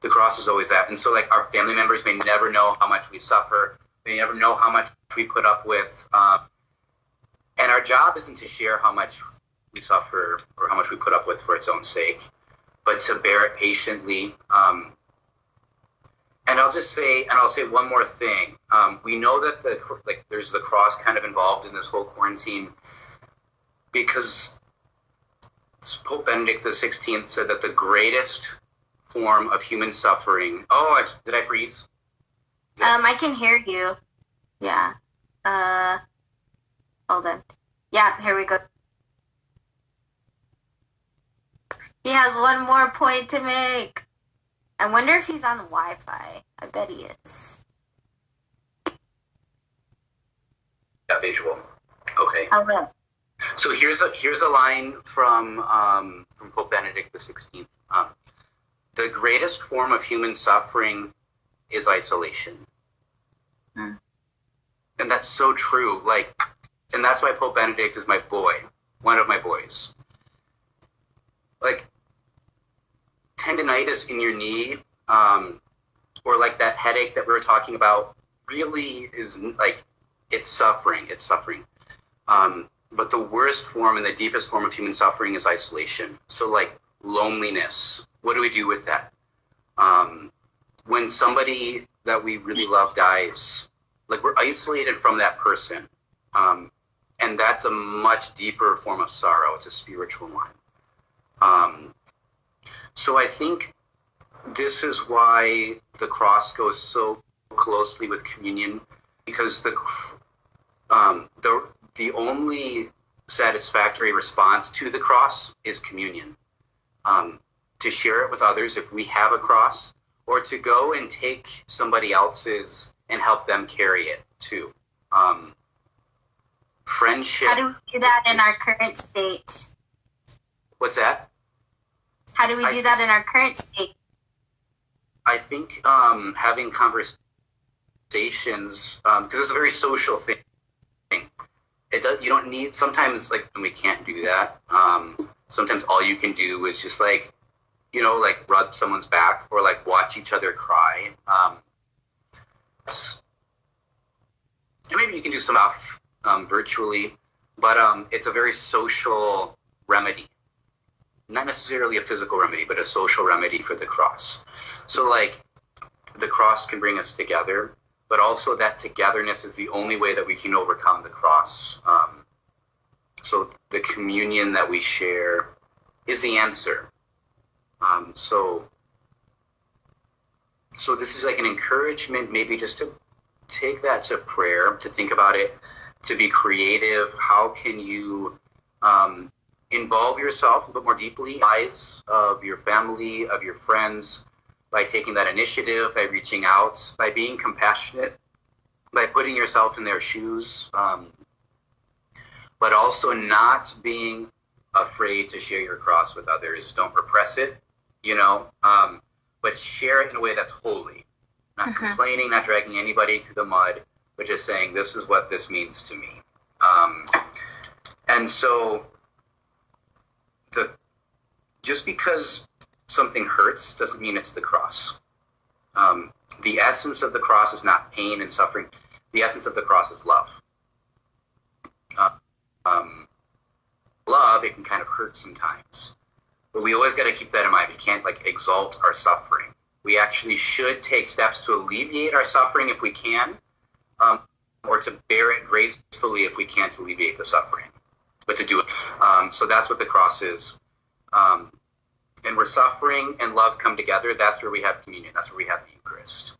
The cross is always that. And so like our family members may never know how much we suffer. They never know how much we put up with. And our job isn't to share how much we suffer or how much we put up with for its own sake, but to bear it patiently. And I'll say one more thing. We know that there's the cross kind of involved in this whole quarantine because Pope Benedict XVI said that the greatest form of human suffering. Oh, did I freeze? I can hear you. Yeah. Hold on. Yeah, here we go. He has one more point to make. I wonder if he's on Wi-Fi. I bet he is. Yeah, visual. Okay. Hello. So here's a line from Pope Benedict XVI. The greatest form of human suffering is isolation. Mm. And that's so true. And that's why Pope Benedict is my boy, one of my boys. Tendinitis in your knee, or that headache that we were talking about, really is it's suffering. It's suffering. But the worst form and the deepest form of human suffering is isolation. So loneliness. What do we do with that? When somebody that we really love dies, we're isolated from that person. And that's a much deeper form of sorrow. It's a spiritual one. So I think this is why the cross goes so closely with communion, because the only satisfactory response to the cross is communion. To share it with others if we have a cross, or to go and take somebody else's and help them carry it too. Friendship. How do we do that in our current state? What's that? How do we do that in our current state? I think having conversations, because it's a very social thing. You don't need, sometimes and we can't do that. Sometimes all you can do is just rub someone's back or watch each other cry. And maybe you can do some stuff virtually, but it's a very social remedy. Not necessarily a physical remedy, but a social remedy for the cross. So the cross can bring us together, but also that togetherness is the only way that we can overcome the cross. So the communion that we share is the answer. So this is an encouragement, maybe just to take that to prayer, to think about it, to be creative. How can you involve yourself a little bit more deeply in the lives of your family, of your friends, by taking that initiative, by reaching out, by being compassionate, by putting yourself in their shoes, but also not being afraid to share your cross with others. Don't repress it, but share it in a way that's holy, not complaining, not dragging anybody through the mud, but just saying, this is what this means to me. And so just because something hurts doesn't mean it's the cross. The essence of the cross is not pain and suffering. The essence of the cross is love. Love, it can kind of hurt sometimes. But we always got to keep that in mind. We can't exalt our suffering. We actually should take steps to alleviate our suffering if we can, or to bear it gracefully if we can't alleviate the suffering, but to do it. So that's what the cross is. And where suffering and love come together, that's where we have communion. That's where we have the Eucharist.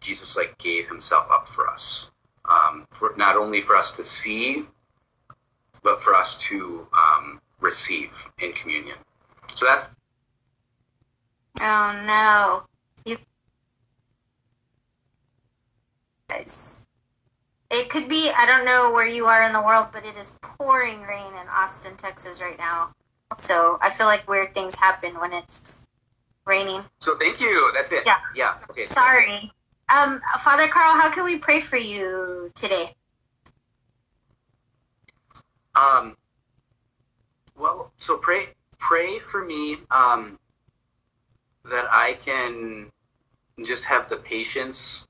Jesus gave himself up for us, for not only for us to see, but for us to receive in communion. So that's. Oh no! It could be. I don't know where you are in the world, but it is pouring rain in Austin, Texas, right now. So I feel like weird things happen when it's raining. So thank you. That's it. Yeah. Yeah. Okay. Sorry. Father Karl, how can we pray for you today? Well, so pray for me that I can just have the patience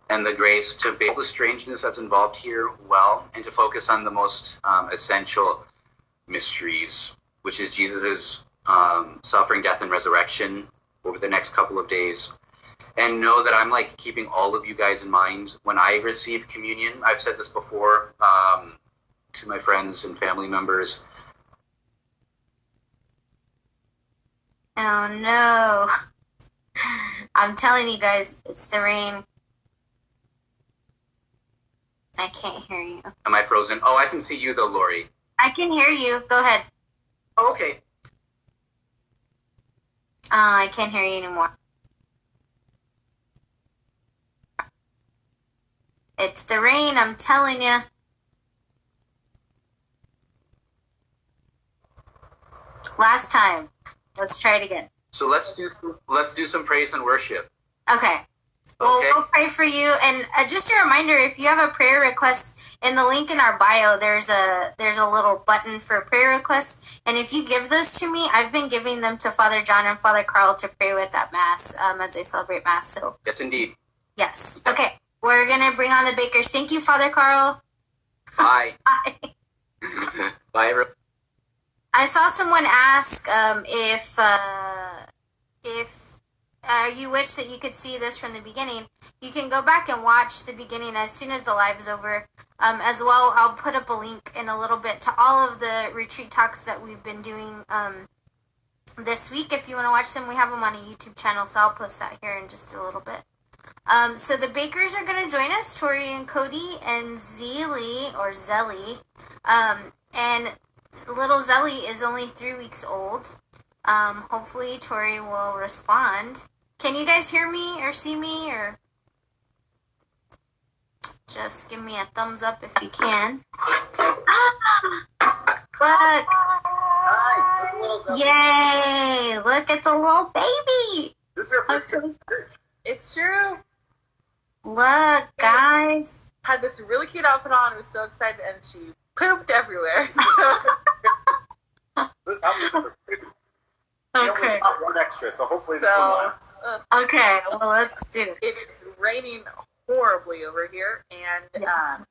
and the grace to bear the strangeness that's involved here well, and to focus on the most essential mysteries, which is Jesus's suffering, death, and resurrection over the next couple of days. And know that I'm keeping all of you guys in mind when I receive communion. I've said this before to my friends and family members. Oh no. I'm telling you guys, it's the rain. I can't hear you. Am I frozen? Oh, I can see you though, Lori. I can hear you. Go ahead. Oh, okay. I can't hear you anymore. It's the rain, I'm telling you. Last time. Let's try it again. So let's do some praise and worship. Okay. Well, Okay. we'll pray for you. And just a reminder, if you have a prayer request, in the link in our bio, there's a little button for prayer requests. And if you give those to me, I've been giving them to Father John and Father Karl to pray with at Mass as they celebrate Mass. So Yes, indeed. yes. Okay. We're going to bring on the bakers. Thank you, Father Karl. Bye. Bye. Bye, everyone. I saw someone ask if you wish that you could see this from the beginning. You can go back and watch the beginning as soon as the live is over. As well, I'll put up a link in a little bit to all of the retreat talks that we've been doing this week. If you want to watch them, we have them on a YouTube channel, so I'll post that here in just a little bit. So the bakers are going to join us, Tori and Cody and Zelly. And little Zelly is only 3 weeks old. Hopefully Tori will respond. Can you guys hear me or see me, or just give me a thumbs up if you can. Look! Hi, this is little Zelda. Yay! Look, it's a little baby! This is her first time in church. It's true. Look, guys. Had this really cute outfit on. I was so excited, and she pooped everywhere. This outfit is pretty. We Okay. only got one extra, so hopefully this one lasts. Okay, well, let's do it. It's raining horribly over here, and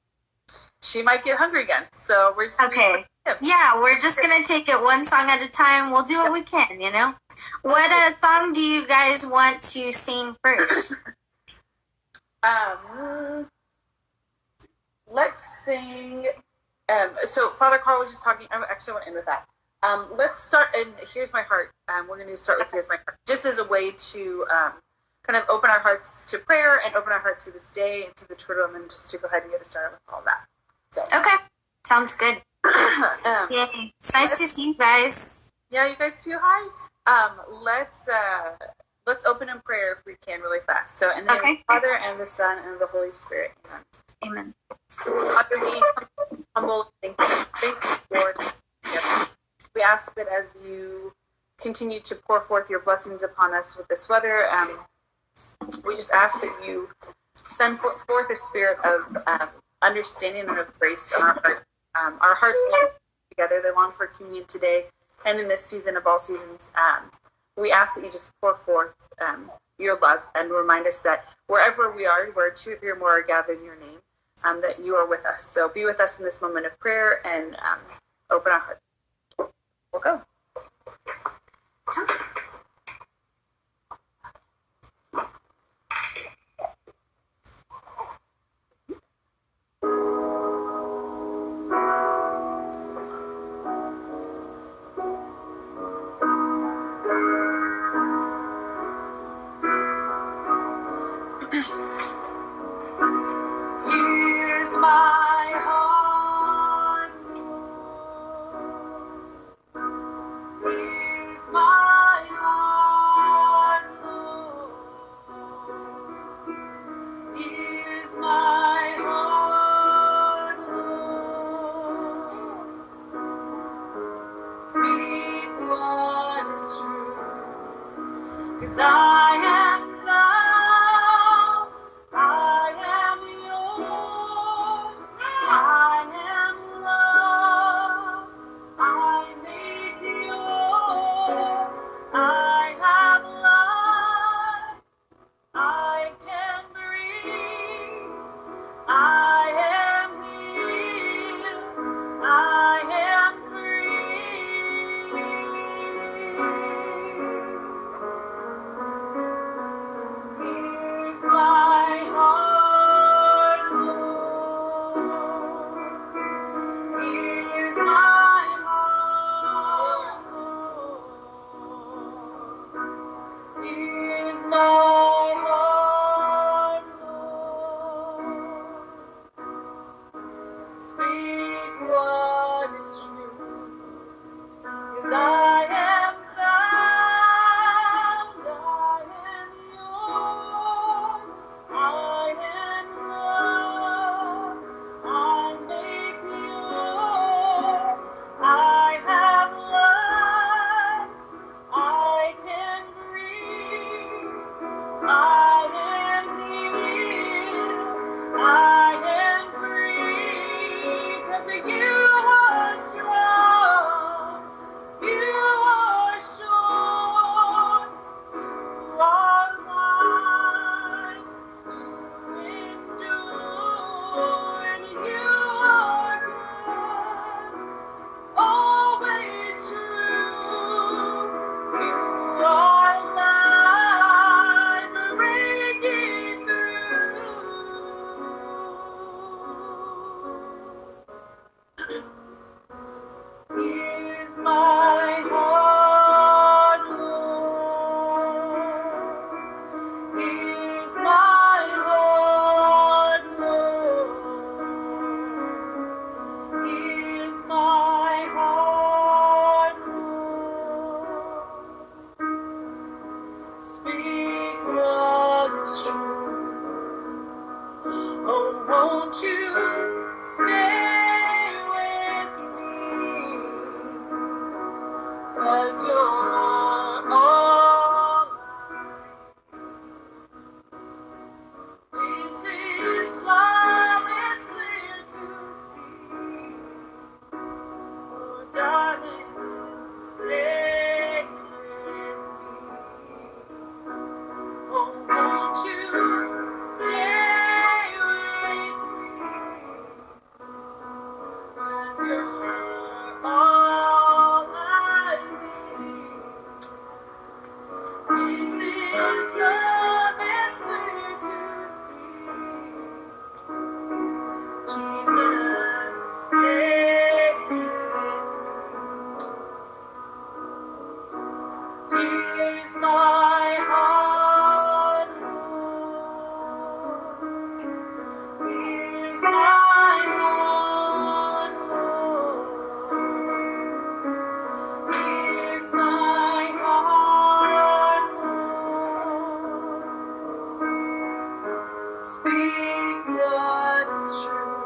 she might get hungry again. So we're just Okay. Yeah, we're just going to take it one song at a time. We'll do what we can, you know? What song do you guys want to sing first? Let's sing. So Father Karl was just talking. I actually want to end with that. Let's start. And Here's My Heart. We're going to start with Here's My Heart, just as a way to kind of open our hearts to prayer and open our hearts to this day and to the Triduum, and just to go ahead and get us started with all that. So. Okay, sounds good. Yay. It's nice to see you guys. Yeah, you guys too. Hi. Let's open in prayer if we can, really fast. So, in the name of the Father and the Son and the Holy Spirit. Amen. Amen. Father, we humble and thank you, Lord. We ask that as you continue to pour forth your blessings upon us with this weather, we just ask that you send forth a spirit of understanding and of grace in our heart. Our hearts long together. They long for communion today and in this season of all seasons. We ask that you just pour forth your love and remind us that wherever we are, where 2 or 3 or more are gathered in your name, that you are with us. So be with us in this moment of prayer and open our hearts. We'll go. Here's my heart, Lord. Here's my heart, Lord. Here's my heart, Lord. Speak what is true, 'cause I am found, I am yours, I am loved, I need you, I have life, I can breathe, I am healed, I am free. Here's my heart, Lord. Here's my heart, Lord. 'Cause I am found, I am yours, I am loved, I make pure, I have life, I can breathe, I am healed, I am free, 'cause you are strong, you are sure, you are mine, you endure, and you are good, always true. You are light breaking through. Here's my heart, Lord. Here's my heart, Lord. Here's my heart, Lord. Speak what is true. Oh, won't you stay with me? 'Cause you're all this is love, it's clear to see. Oh, darling, stay with me. Oh, won't you stay with me? 'Cause you're all I need. This is love, it's clear to see. Jesus, stay with me. Here's my heart, Lord. Here's my heart, Lord. Here's my heart, Lord. Speak what is true.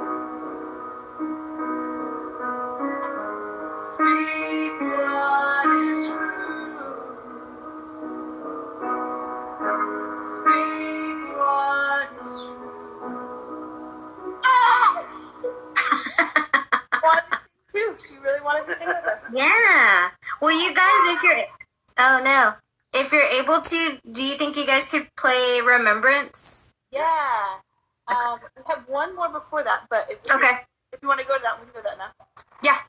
Speak what is true. Speak what is true. Wanted to sing too. She really wanted to sing with us. Yeah. Well, you guys, if you're able to, do you think you guys could play Remembrance? Yeah. We have one more before that, but if you want to go to that, we can go to that now. Yeah.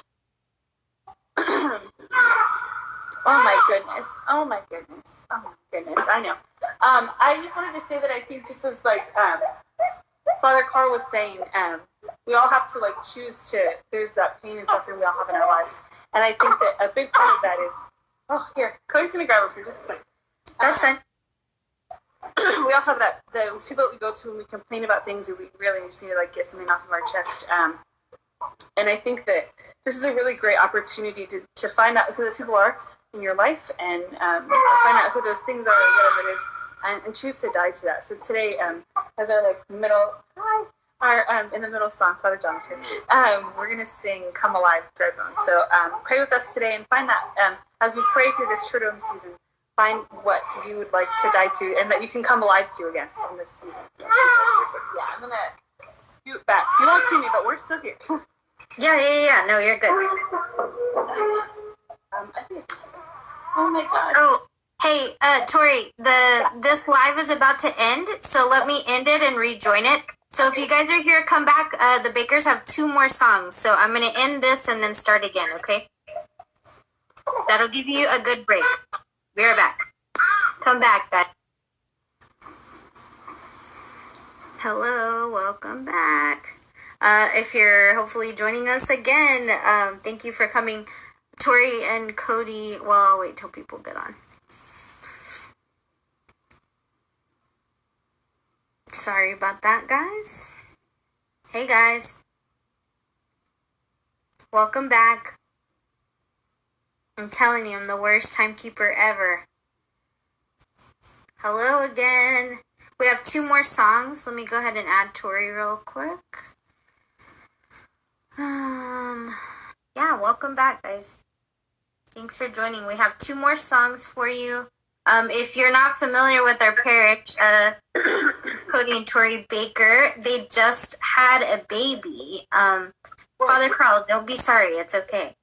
Oh my goodness. Oh my goodness. Oh my goodness. I know. I just wanted to say that I think just as like Father Karl was saying, we all have to like choose to, there's that pain and suffering we all have in our lives. And I think that a big part of that is, oh, here, Cody's going to grab it for just a second. That's fine. We all have that, those people that we go to and we complain about things and we really just need to like get something off of our chest. And I think that this is a really great opportunity to find out who those people are in your life and find out who those things are or whatever it is and choose to die to that. So today, as our like middle, in the middle song, Father John's here, we're going to sing Come Alive, Dry Bones. So pray with us today and find that as we pray through this Triduum season, find what you would like to die to and that you can come alive to again in this season. Yeah, I'm going to scoot back. You won't see me, but we're still here. Yeah. No, you're good. I think oh my God. Oh, hey, Tori, this live is about to end, so let me end it and rejoin it. So if you guys are here, come back. The Bakers have 2 more songs, so I'm going to end this and then start again, okay? That'll give you a good break. Be right back. Come back, guys. Hello, welcome back. If you're hopefully joining us again, thank you for coming. Tori and Cody, well, I'll wait till people get on. Sorry about that, guys. Hey, guys. Welcome back. I'm telling you, I'm the worst timekeeper ever. Hello again. We have 2 more songs. Let me go ahead and add Tori real quick. Yeah, welcome back, guys. Thanks for joining. We have 2 more songs for you. If you're not familiar with our parish, Cody and Tori Baker, they just had a baby. Father Karl, don't be sorry. It's okay.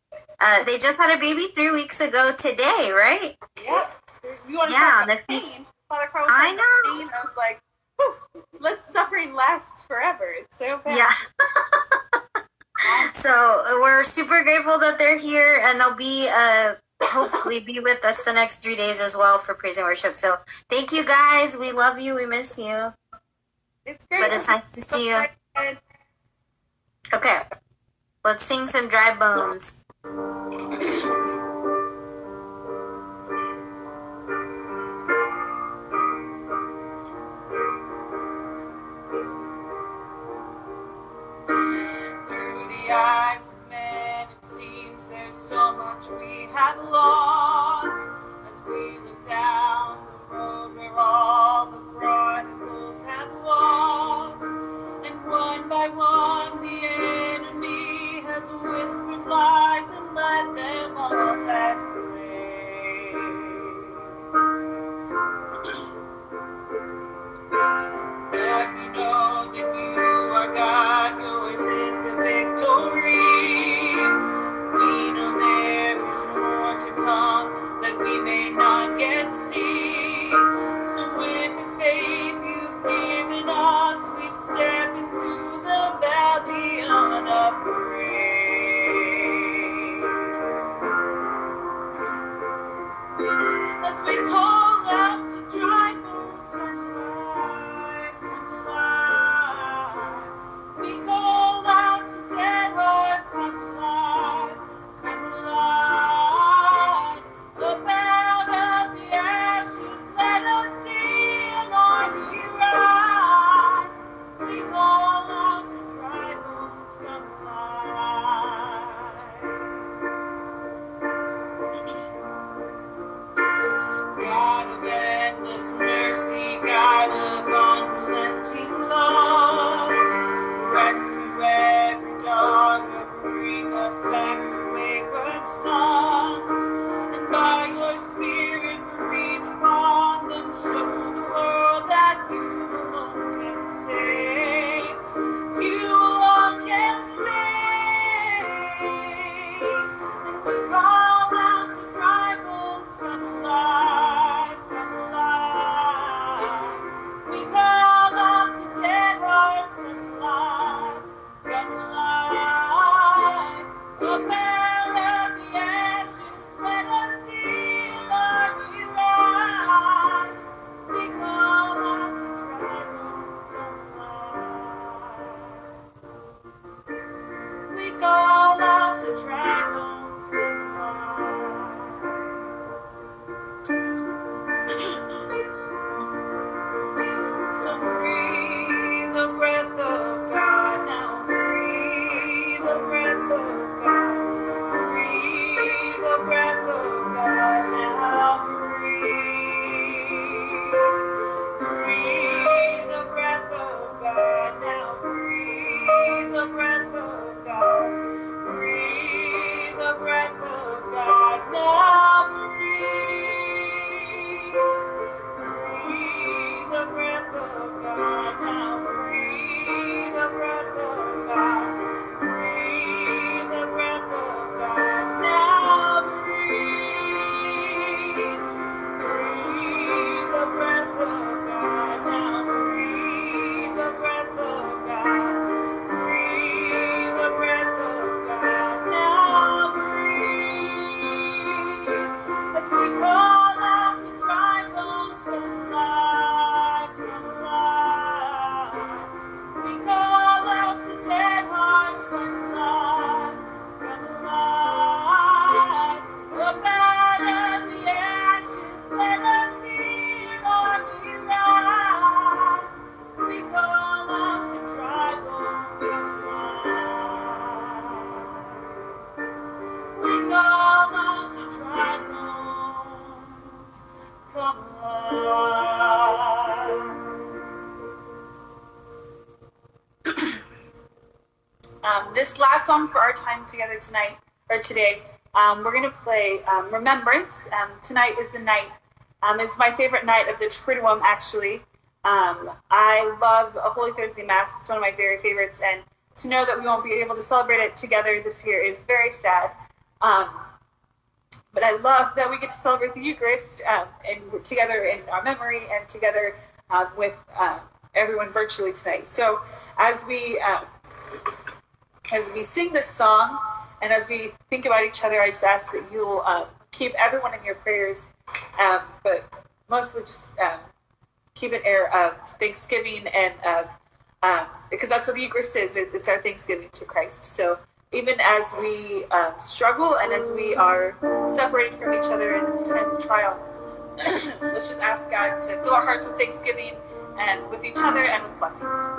They just had a baby 3 weeks ago today, right? Yep. You want to Yeah, talk about pain? Father Karl was I talking about know. pain. I was like, whew, let suffering last forever. It's so bad. Yeah. So we're super grateful that they're here, and they'll be hopefully be with us the next 3 days as well for praise and worship. So thank you guys. We love you. We miss you. It's great. But it's nice to see you. Okay. Let's sing some Dry Bones. Through the eyes of men, it seems there's so much we have lost. As we look down the road where all the prodigals have walked, and one by one the enemy has whispered lies and led them all as slaves. But we know that you are God, yours is the victory. We know there is more to come that we may not yet see. So with the faith you've given us, we step into the valley unafraid. As we call out to dry bones, come alive, come alive. We call out to dead hearts, come alive, come alive. Up out of the ashes, let us see an army rise. We call out to dry bones, come alive. God of endless mercy, God of unrelenting love, rescue every daughter, bring us back the wayward sons, and by your Spirit breathe upon them, show the world that you alone can save, you alone can save, and we call out to dry bones, come alive, come alive. We call out to dead hearts, come alive, come alive. Up out of the ashes, let us see an army rise. We this last song for our time together tonight, or today, we're going to play Remembrance. Tonight is the night. It's my favorite night of the Triduum, actually. I love a Holy Thursday Mass. It's one of my very favorites, and to know that we won't be able to celebrate it together this year is very sad. But I love that we get to celebrate the Eucharist and together in our memory and together with everyone virtually tonight. So as we sing this song and as we think about each other, I just ask that you'll keep everyone in your prayers, but mostly just keep an air of thanksgiving and of because that's what the Eucharist is. It's our thanksgiving to Christ. So even as we struggle and as we are separated from each other in this time of trial, let's just ask God to fill our hearts with thanksgiving and with each other and with blessings.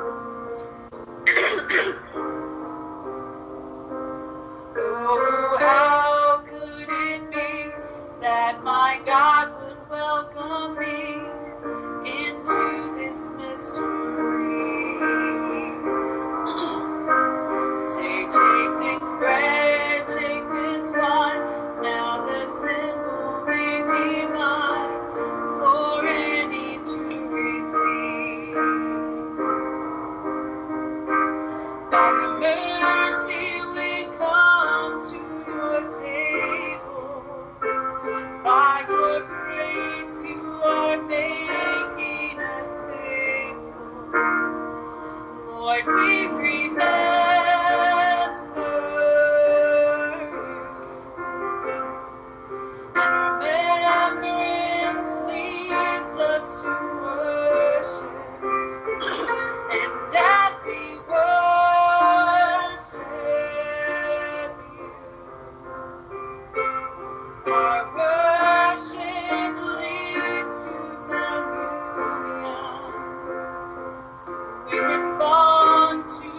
Oh, how could it be that my God would welcome me into this mystery? Say, take this bread, take this wine, now the symbol made divine for any to receive. By your mercy we come to your table. By your grace you are making us faithful. Lord, we remember. Remembrance leads us to worship, and as we worship you, our worship leads to communion. We respond to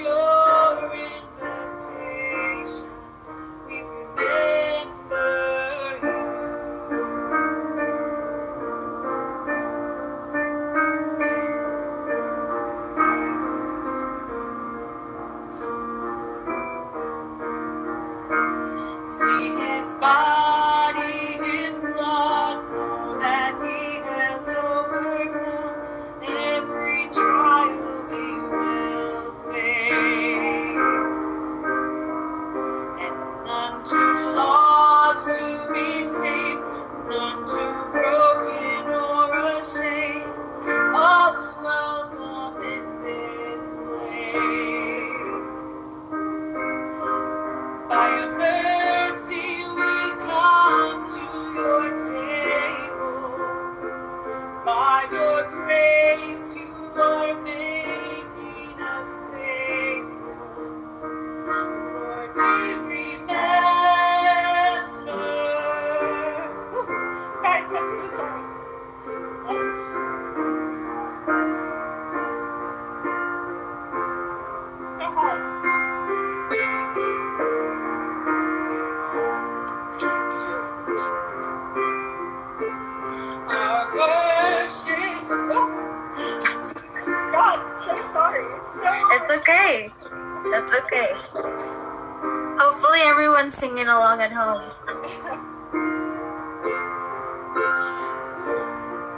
your invitation. We remember you. See his body, his blood, know that he has overcome every trial we will face. And none too lost to be saved, none too broken or ashamed, all are welcome in this place. By your mercy we come to your table. By your grace you are making us faithful. Lord, we remember. Guys, I'm so sorry. It's so hard. Our worship. God, I'm so sorry. It's so hard. It's okay. That's okay. Hopefully everyone's singing along at home.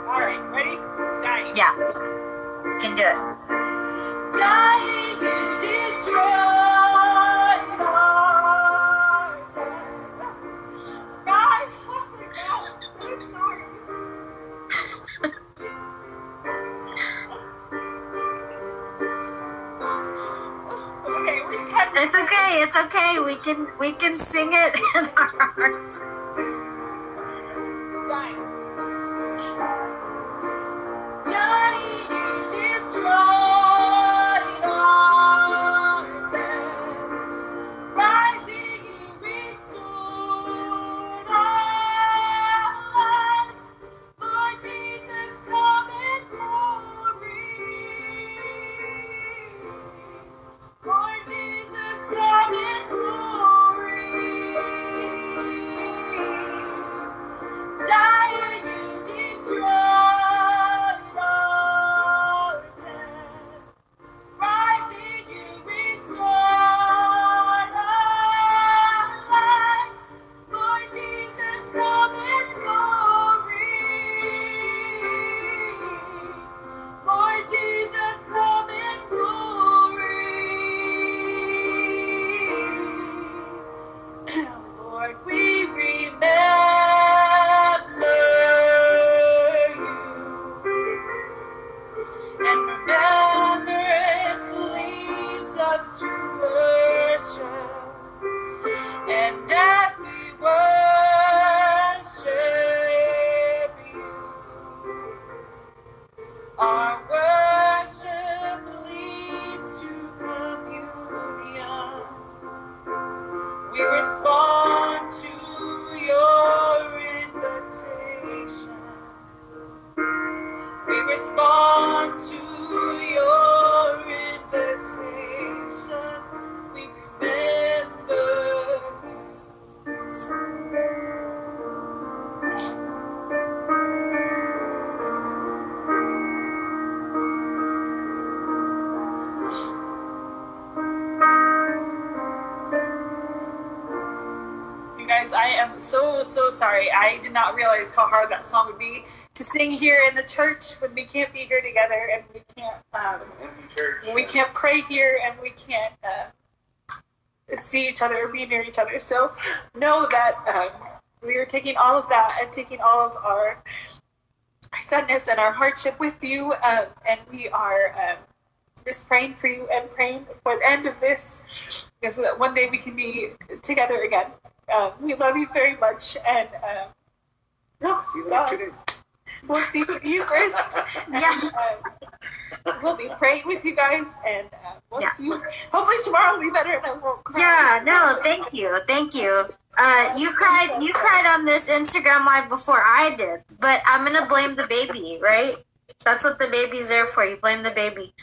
All right, ready? Dying. Yeah, you can do it. Dying, you destroyed our death. Right? Oh my God, I'm sorry. Okay, we cut this. It's okay. It's okay. We can sing it in our hearts. Dying. Dying, you destroyed our death. Rising, you restored our life. Lord Jesus, come in glory. Lord Jesus, come in glory. to your invitation, we remember. You guys, I am so sorry. I did not realize how hard that song would be to sing here in the church when we can't be here together and we can't pray here and we can't see each other or be near each other. So know that we are taking all of that and taking all of our sadness and our hardship with you, and we are just praying for you and praying for the end of this, so that one day we can be together again. We love you very much, and See you in the next 2 days. we'll see you at Eucharist. And, we'll be praying with you guys, and we'll see you. Hopefully tomorrow will be better, and I won't cry. Yeah, no, thank you. You cried on this Instagram live before I did, but I'm gonna blame the baby, right? That's what the baby's there for. You blame the baby.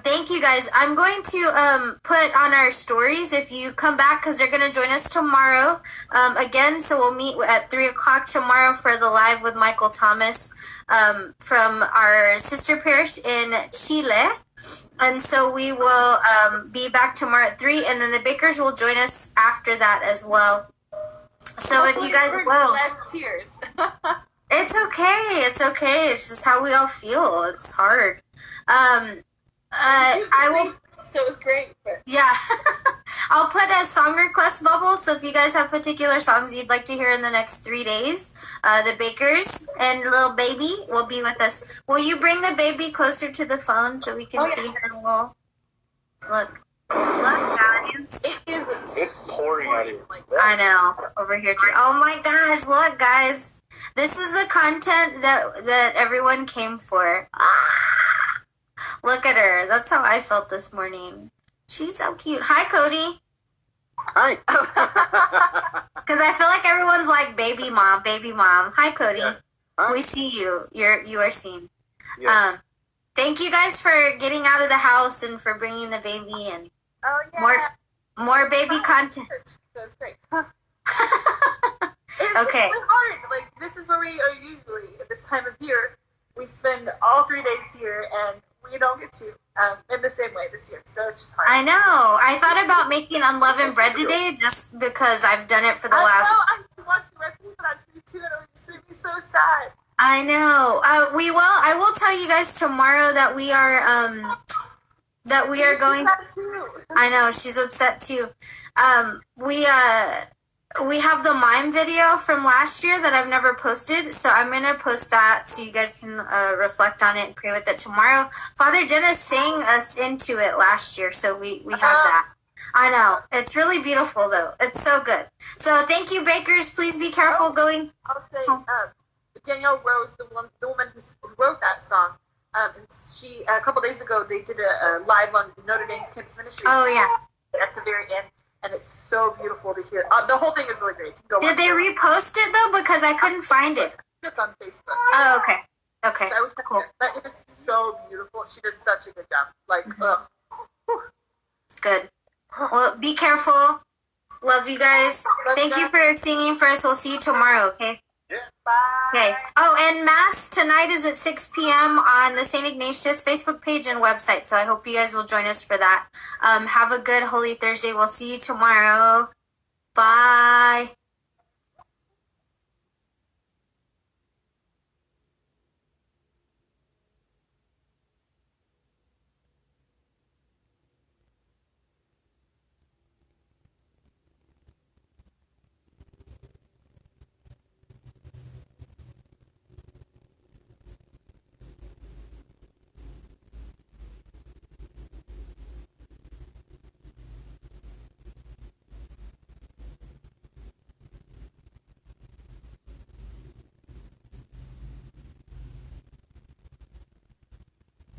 Thank you guys. I'm going to put on our stories if you come back, because they're gonna join us tomorrow again. So we'll meet at 3:00 tomorrow for the live with Michael Thomas from our sister parish in Chile. And so we will be back tomorrow at 3, and then the Bakers will join us after that as well. So if you guys will, less tears. it's okay. It's okay. It's just how we all feel. It's hard. I will. So it was great. But Yeah. I'll put a song request bubble. So if you guys have particular songs you'd like to hear in the next 3 days, the Bakers and little baby will be with us. Will you bring the baby closer to the phone so we can see her little? Look, guys. it is. It's pouring out here. I know. Over here too. Oh my gosh! Look, guys. This is the content that everyone came for. Ah! Look at her. That's how I felt this morning. She's so cute. Hi, Cody. Hi. Because I feel like everyone's like baby mom, baby mom. Hi, Cody. Yeah. Hi. We see you. You are seen. Yes. Thank you guys for getting out of the house and for bringing the baby and Oh yeah. more baby content. So it's great. It's Okay. really hard. Like, this is where we are usually at this time of year. We spend all 3 days here, and we don't get to in the same way this year. So it's just hard. I know. I thought about making unleavened bread today just because I've done it for the last. I watched the recipe for that TV too, and it just made me so sad. I know. We will. I will tell you guys tomorrow that we are She's going. sad too. I know she's upset too. We have the mime video from last year that I've never posted, so I'm gonna post that so you guys can reflect on it and pray with it tomorrow. Father Dennis sang us into it last year, so we have that. I know. It's really beautiful though. It's so good. So thank you, Bakers. Please be careful going. I'll say Danielle Rose, the woman who wrote that song. And she a couple days ago they did a live on Notre Dame's campus ministry. Oh yeah. At the very end. And it's so beautiful to hear. The whole thing is really great. Did they repost it though? Because I couldn't find it. It's on Facebook. Oh, okay. Okay. I would Cool. But it is so beautiful. She does such a good job. Like, It's good. Well, be careful. Love you guys. Thank you for singing for us. We'll see you tomorrow, okay? bye. Okay. Oh, and Mass tonight is at 6 p.m. on the St. Ignatius Facebook page and website. So I hope you guys will join us for that. Have a good Holy Thursday. We'll see you tomorrow. Bye.